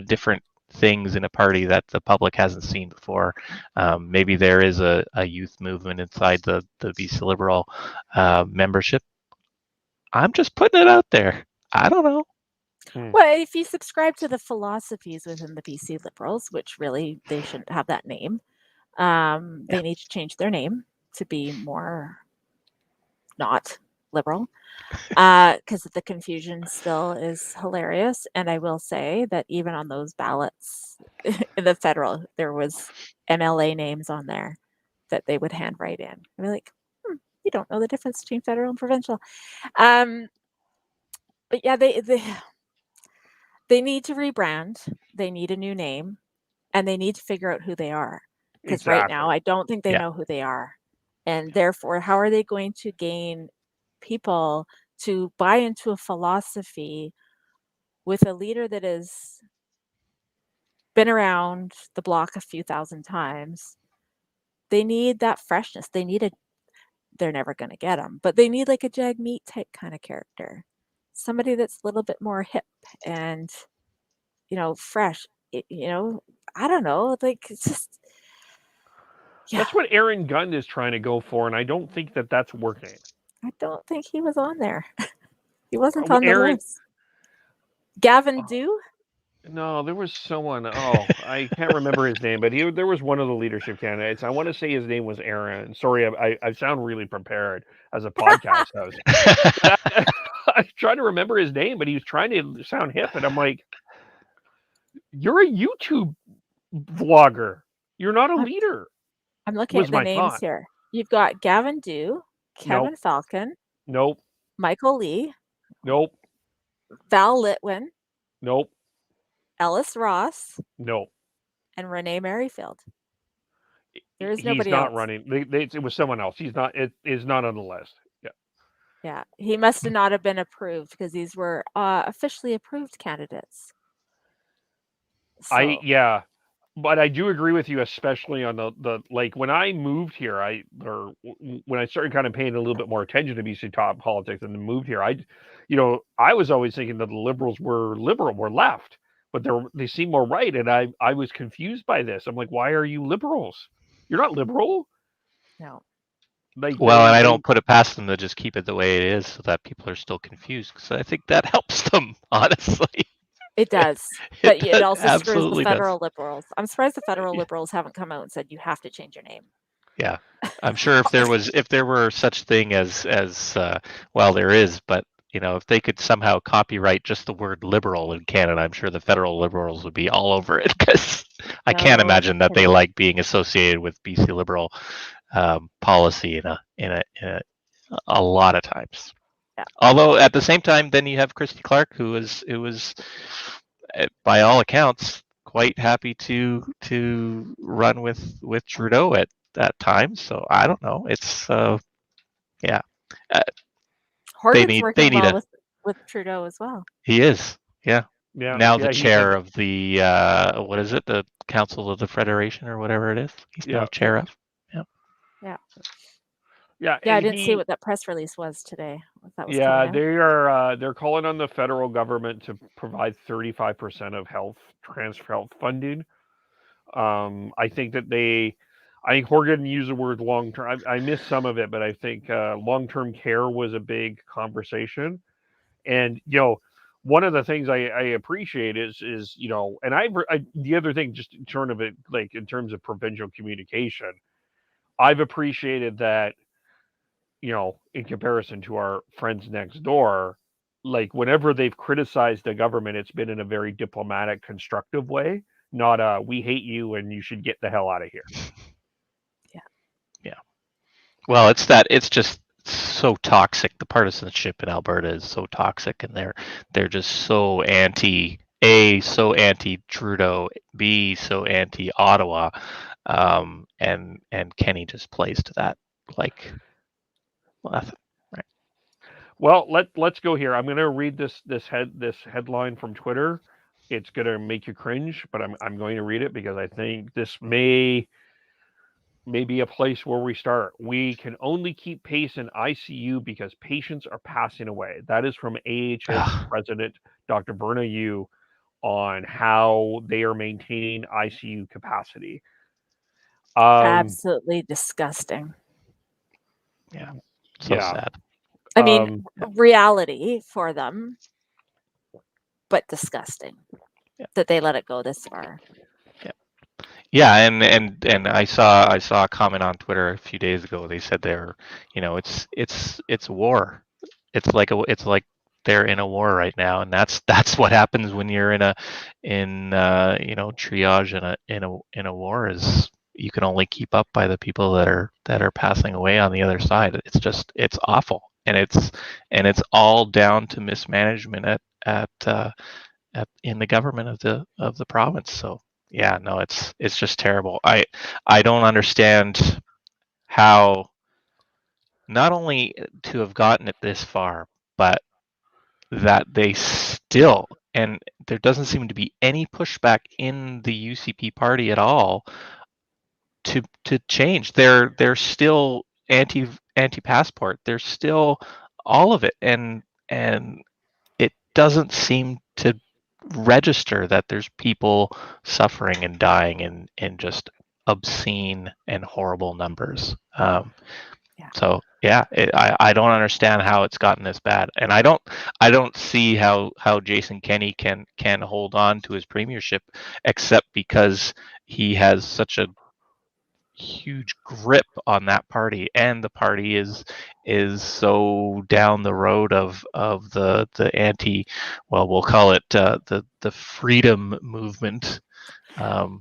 different things in a party that the public hasn't seen before. Maybe there is a youth movement inside the BC Liberal membership. I'm just putting it out there. I don't know. Well, if you subscribe to the philosophies within the BC Liberals, which really they shouldn't have that name, they need to change their name to be more not liberal, because the confusion still is hilarious. And I will say that even on those ballots in the federal, there was MLA names on there that they would handwrite in. I'd be like, you don't know the difference between federal and provincial. But yeah, they need to rebrand. They need a new name, and they need to figure out who they are. Because right now, I don't think they know who they are. And therefore, how are they going to gain people to buy into a philosophy with a leader that has been around the block a few thousand times? They need that freshness. They're never going to get them, but they need like a Jagmeet type kind of character. Somebody that's a little bit more hip and, fresh. I don't know. Like, it's just, yeah. That's what Aaron Gunn is trying to go for, and I don't think that that's working. I don't think he was on there. He wasn't on the list. Gavin Dew? No, there was someone. Oh, I can't remember his name, but there was one of the leadership candidates. I want to say his name was Aaron. Sorry, I sound really prepared as a podcast host. I was trying to remember his name, but he was trying to sound hip, and I'm like, you're a YouTube vlogger. You're not a leader. I'm looking at the names here. You've got Gavin Dew, Kevin Falcon. Nope. Michael Lee. Nope. Val Litwin. Nope. Ellis Ross. Nope. And Renee Merrifield. There is nobody else. He's not else. running. It was someone else. He's not. It is not on the list. Yeah. Yeah. He must not have been approved because these were officially approved candidates. So. But I do agree with you, especially on the like when I moved here, when I started kind of paying a little bit more attention to BC top politics and then moved here, I was always thinking that the Liberals were left, but they seem more right, and I was confused by this. I'm like, why are you Liberals? You're not liberal. No. And I don't put it past them to just keep it the way it is so that people are still confused, because I think that helps them, honestly. It does, but it also screws the federal Liberals. I'm surprised the federal Liberals haven't come out and said you have to change your name. Yeah, I'm sure if there were such thing as well, there is, but if they could somehow copyright just the word liberal in Canada, I'm sure the federal Liberals would be all over it, because I can't No imagine that they kidding. like being associated with BC Liberal policy in a lot of times. Yeah. Although at the same time, then you have Christy Clark, who was by all accounts quite happy to run with Trudeau at that time. So I don't know. It's yeah. Horgan's working they need well a. with Trudeau as well. He is. Yeah. Yeah. Now yeah, the chair of the what is it? The Council of the Federation or whatever it is. He's now chair of. Yeah. Yeah. Yeah, I didn't see what that press release was today. What that was Yeah, coming out. they're calling on the federal government to provide 35% of transfer health funding. I think Horgan used the word long term. I missed some of it, but I think long term care was a big conversation. And one of the things I appreciate is and the other thing, just in terms of it, like in terms of provincial communication, I've appreciated that. In comparison to our friends next door, like whenever they've criticized the government, it's been in a very diplomatic, constructive way, not we hate you and you should get the hell out of here. Yeah. Well, it's just so toxic. The partisanship in Alberta is so toxic, and they're just so so anti Trudeau, B, so anti Ottawa, and Kenny just plays to that like nothing. Right. Well, let's go here. I'm going to read this headline from Twitter. It's going to make you cringe, but I'm going to read it because I think this may be a place where we start. We can only keep pace in ICU because patients are passing away. That is from AHS President Dr. Berna Yu on how they are maintaining ICU capacity. Absolutely disgusting. Yeah. So sad. I mean, reality for them, but disgusting that they let it go this far. Yeah, and I saw a comment on Twitter a few days ago. They said it's war. It's like they're in a war right now, and that's what happens when you're in triage in a war. Is you can only keep up by the people that are passing away on the other side. It's awful, and it's all down to mismanagement at in the government of the province. So. Yeah, no, it's just terrible. I don't understand how not only to have gotten it this far, but that they still, and there doesn't seem to be any pushback in the UCP party at all to change. They're still anti-passport. They're still all of it, and it doesn't seem to register that there's people suffering and dying in just obscene and horrible numbers. So yeah, I don't understand how it's gotten this bad, and I don't see how Jason Kenney can hold on to his premiership except because he has such a huge grip on that party, and the party is so down the road of the anti, well, we'll call it the freedom movement. But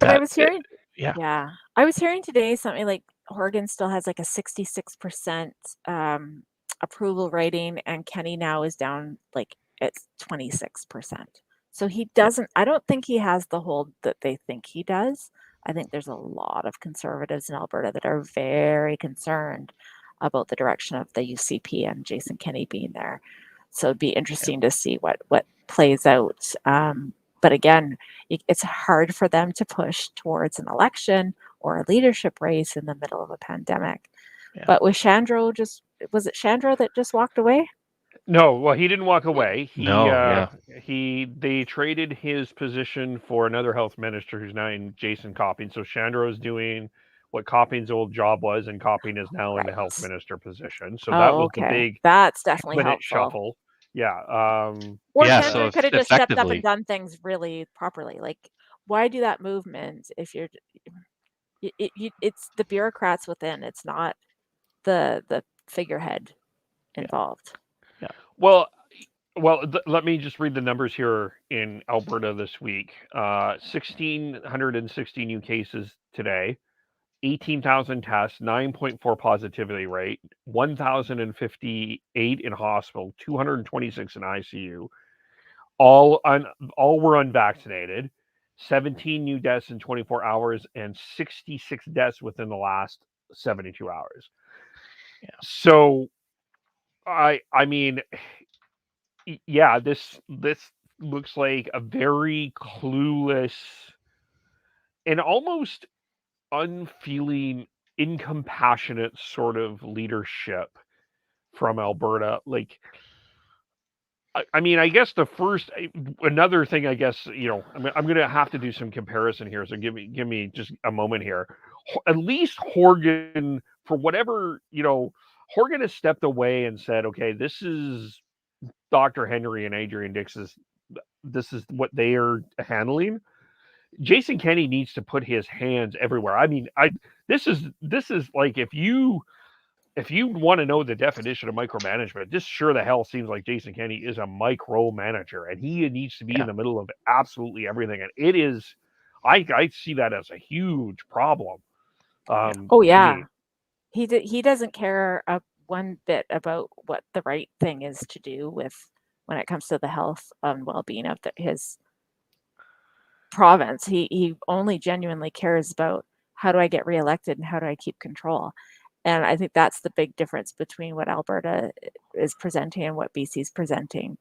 I was hearing, I was hearing today something like Horgan still has like a 66% approval rating, and Kenny now is down like it's 26%. So he doesn't. I don't think he has the hold that they think he does. I think there's a lot of conservatives in Alberta that are very concerned about the direction of the UCP and Jason Kenney being there. So it'd be interesting to see what plays out. But again, it's hard for them to push towards an election or a leadership race in the middle of a pandemic. Yeah. But with Shandro, was it Shandro that just walked away? No, well, he didn't walk away. They traded his position for another health minister who's now in Jason Copping. So Shandro is doing what Copping's old job was, and Copping is now in the health minister position. So that was the big that's definitely helpful. Shuffle. Yeah. Or Shandro could have just stepped up and done things really properly. Like, why do that movement if you're it's the bureaucrats within. It's not the figurehead involved. Yeah. Well, let me just read the numbers here in Alberta this week. 1,616 new cases today, 18,000 tests, 9.4 positivity rate, 1,058 in hospital, 226 in ICU. All were unvaccinated. 17 new deaths in 24 hours and 66 deaths within the last 72 hours. Yeah. So, I mean, yeah, this looks like a very clueless and almost unfeeling, incompassionate sort of leadership from Alberta. Like, I mean, I guess another thing, I guess, I'm going to have to do some comparison here. So give me just a moment here. At least Horgan, for whatever, Horgan has stepped away and said, okay, this is Dr. Henry and Adrian Dix this is what they are handling. Jason Kenney needs to put his hands everywhere. I mean, this is like, if you want to know the definition of micromanagement, this sure the hell seems like Jason Kenney is a micromanager, and he needs to be in the middle of absolutely everything. And it is, I see that as a huge problem. Oh yeah, he doesn't care one bit about what the right thing is to do when it comes to the health and well-being of his province. He only genuinely cares about how do I get reelected and how do I keep control. And I think that's the big difference between what Alberta is presenting and what BC is presenting.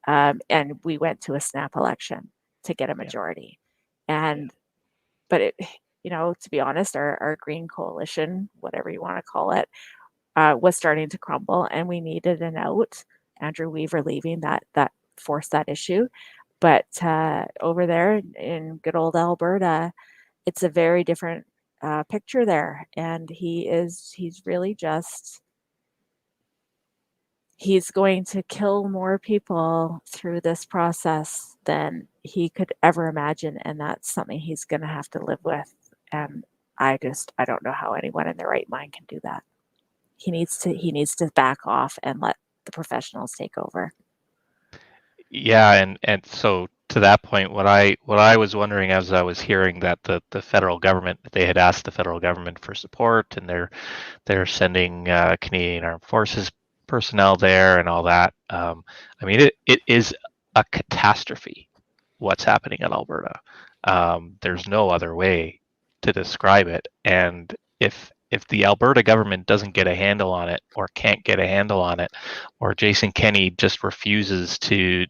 And we went to a snap election to get a majority. But it, to be honest, our Green Coalition, whatever you want to call it, was starting to crumble, and we needed an out. Andrew Weaver leaving that forced that issue. But over there in good old Alberta, it's a very different picture there, and he's really just, he's going to kill more people through this process than he could ever imagine, and that's something he's going to have to live with. And I don't know how anyone in their right mind can do that. He needs to back off and let the professionals take over. Yeah, and so to that point, what I was wondering as I was hearing that the federal government, they had asked the federal government for support, and they're sending Canadian Armed Forces personnel there and all that. I mean, it is a catastrophe what's happening in Alberta. There's no other way to describe it. And if the Alberta government doesn't get a handle on it, or can't get a handle on it, or Jason Kenney just refuses to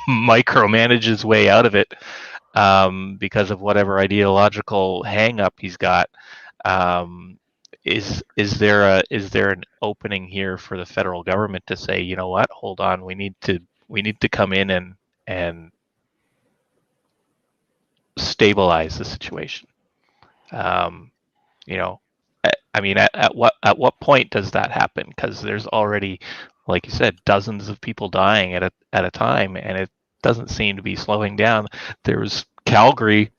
micromanage his way out of it because of whatever ideological hang-up he's got, is there an opening here for the federal government to say, you know what, hold on, we need to come in and stabilize the situation? I mean, at what point does that happen? Because there's already, like you said, dozens of people dying at a time, and it doesn't seem to be slowing down. There was Calgary,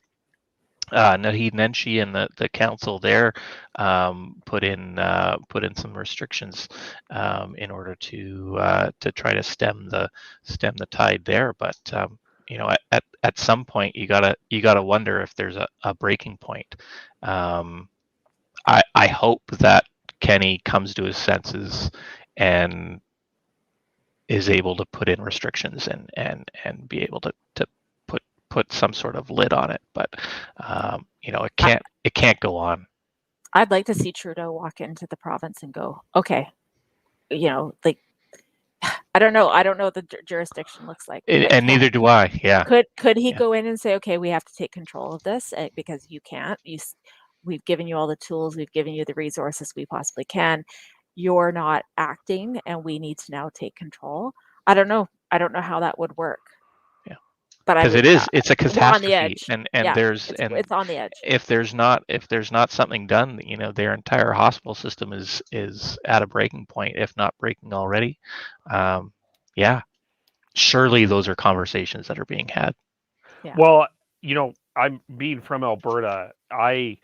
Naheed Nenshi and the council there put in some restrictions in order to try to stem the tide there. But at some point you gotta wonder if there's a breaking point. I hope that Kenney comes to his senses and is able to put in restrictions and be able to put some sort of lid on it. But it can't go on. I'd like to see Trudeau walk into the province and go, okay, like, I don't know what the jurisdiction looks like. And neither do I. Yeah. Could he go in and say, okay, we have to take control of this because you can't. We've given you all the tools. We've given you the resources we possibly can. You're not acting, and we need to now take control. I don't know how that would work. Yeah, but because it's a catastrophe, on the edge. and Yeah, it's on the edge. If there's not something done, their entire hospital system is at a breaking point, if not breaking already. Yeah, surely those are conversations that are being had. Yeah. Well, I'm being from Alberta. I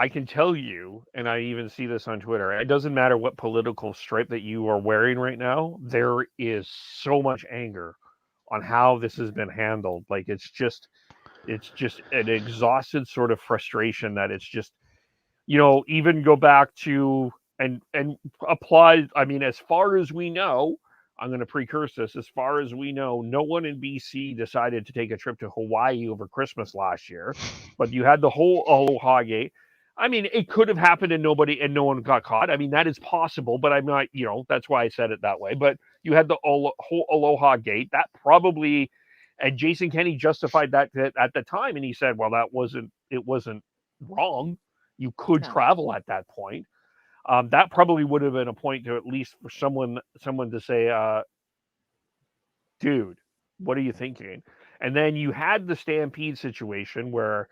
can tell you, and I even see this on Twitter. It doesn't matter what political stripe that you are wearing right now. There is so much anger on how this has been handled. Like it's just an exhausted sort of frustration that it's just, even go back to and apply. I mean, as far as we know, I'm going to precurse this. As far as we know, no one in BC decided to take a trip to Hawaii over Christmas last year, but you had the whole Aloha Gate. I mean, it could have happened and no one got caught. I mean, that is possible, but I'm not, that's why I said it that way. But you had the whole Aloha Gate that probably, and Jason Kenney justified that at the time, and he said, well, it wasn't wrong. You could travel at that point. That probably would have been a point to at least for someone to say, dude, what are you thinking? And then you had the Stampede situation where,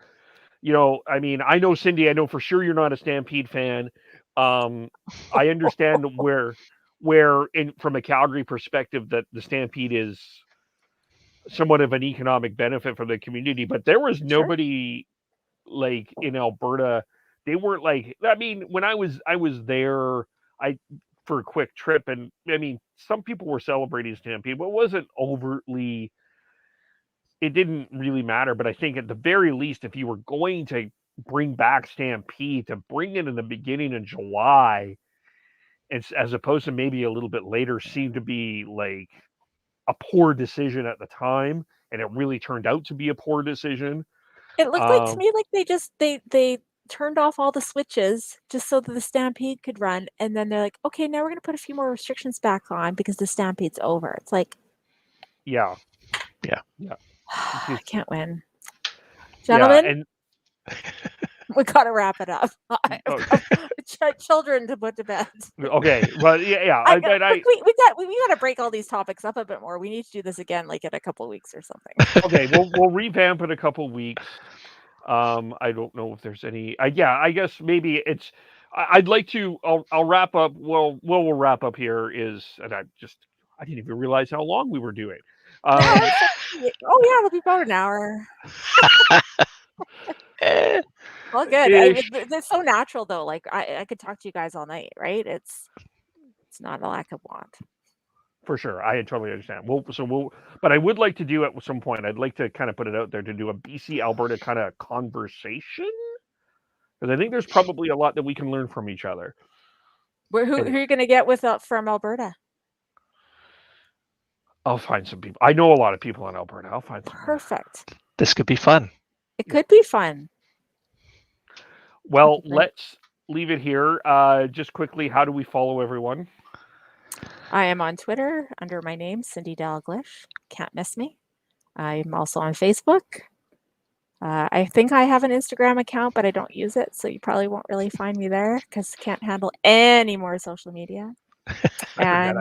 I mean, I know Cindy, I know for sure you're not a Stampede fan. I understand where from a Calgary perspective that the Stampede is somewhat of an economic benefit for the community, but there was nobody like in Alberta. They weren't like, I mean, when I was there, for a quick trip, and I mean, some people were celebrating Stampede, but it wasn't overtly, it didn't really matter. But I think at the very least, if you were going to bring back Stampede, to bring it in the beginning of July, as opposed to maybe a little bit later, seemed to be like a poor decision at the time, and it really turned out to be a poor decision. It looked like to me like they turned off all the switches just so that the Stampede could run, and then they're like, okay, now we're going to put a few more restrictions back on because the Stampede's over. It's like, yeah. I can't win, gentlemen. Yeah, we got to wrap it up. Children to put to bed. Okay, well, yeah. We got to break all these topics up a bit more. We need to do this again, like in a couple of weeks or something. Okay, we'll revamp in a couple of weeks. I don't know if there's any. I guess maybe it's. I'd like to. I'll wrap up. Well, we'll wrap up here is, and I didn't even realize how long we were doing. Oh yeah, it'll be about an hour. Well, good. It's so natural though. Like I could talk to you guys all night, right? It's not a lack of want. For sure, I totally understand. But I would like to do at some point. I'd like to kind of put it out there to do a BC Alberta kind of conversation, because I think there's probably a lot that we can learn from each other. Who are you going to get with from Alberta? I'll find some people. I know a lot of people in Alberta. I'll find some. Perfect. This could be fun. It could be fun. Well, let's leave it here. Just quickly, how do we follow everyone? I am on Twitter under my name, Cindy Dalglish. Can't miss me. I'm also on Facebook. I think I have an Instagram account, but I don't use it, so you probably won't really find me there because I can't handle any more social media. And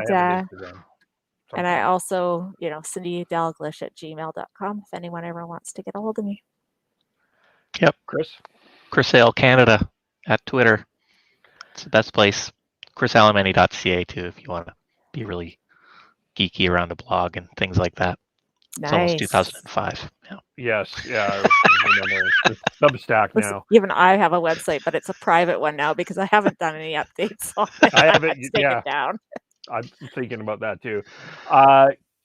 I also, Cindy Dalglish at gmail.com if anyone ever wants to get a hold of me. Yep. Chris Ale Canada at Twitter. It's the best place. ChrisAlemany.ca too if you want to be really geeky around a blog and things like that. Nice. It's almost 2005. Yeah. Yes. Yeah. It's Substack now. Even I have a website, but it's a private one now because I haven't done any updates on it. I haven't. Take it down. I'm thinking about that too.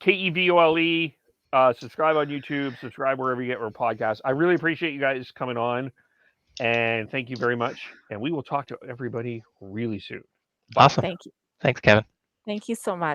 KEVOLE. Subscribe on YouTube. Subscribe wherever you get our podcasts. I really appreciate you guys coming on, and thank you very much. And we will talk to everybody really soon. Awesome. Thank you. Thanks, Kevin. Thank you so much.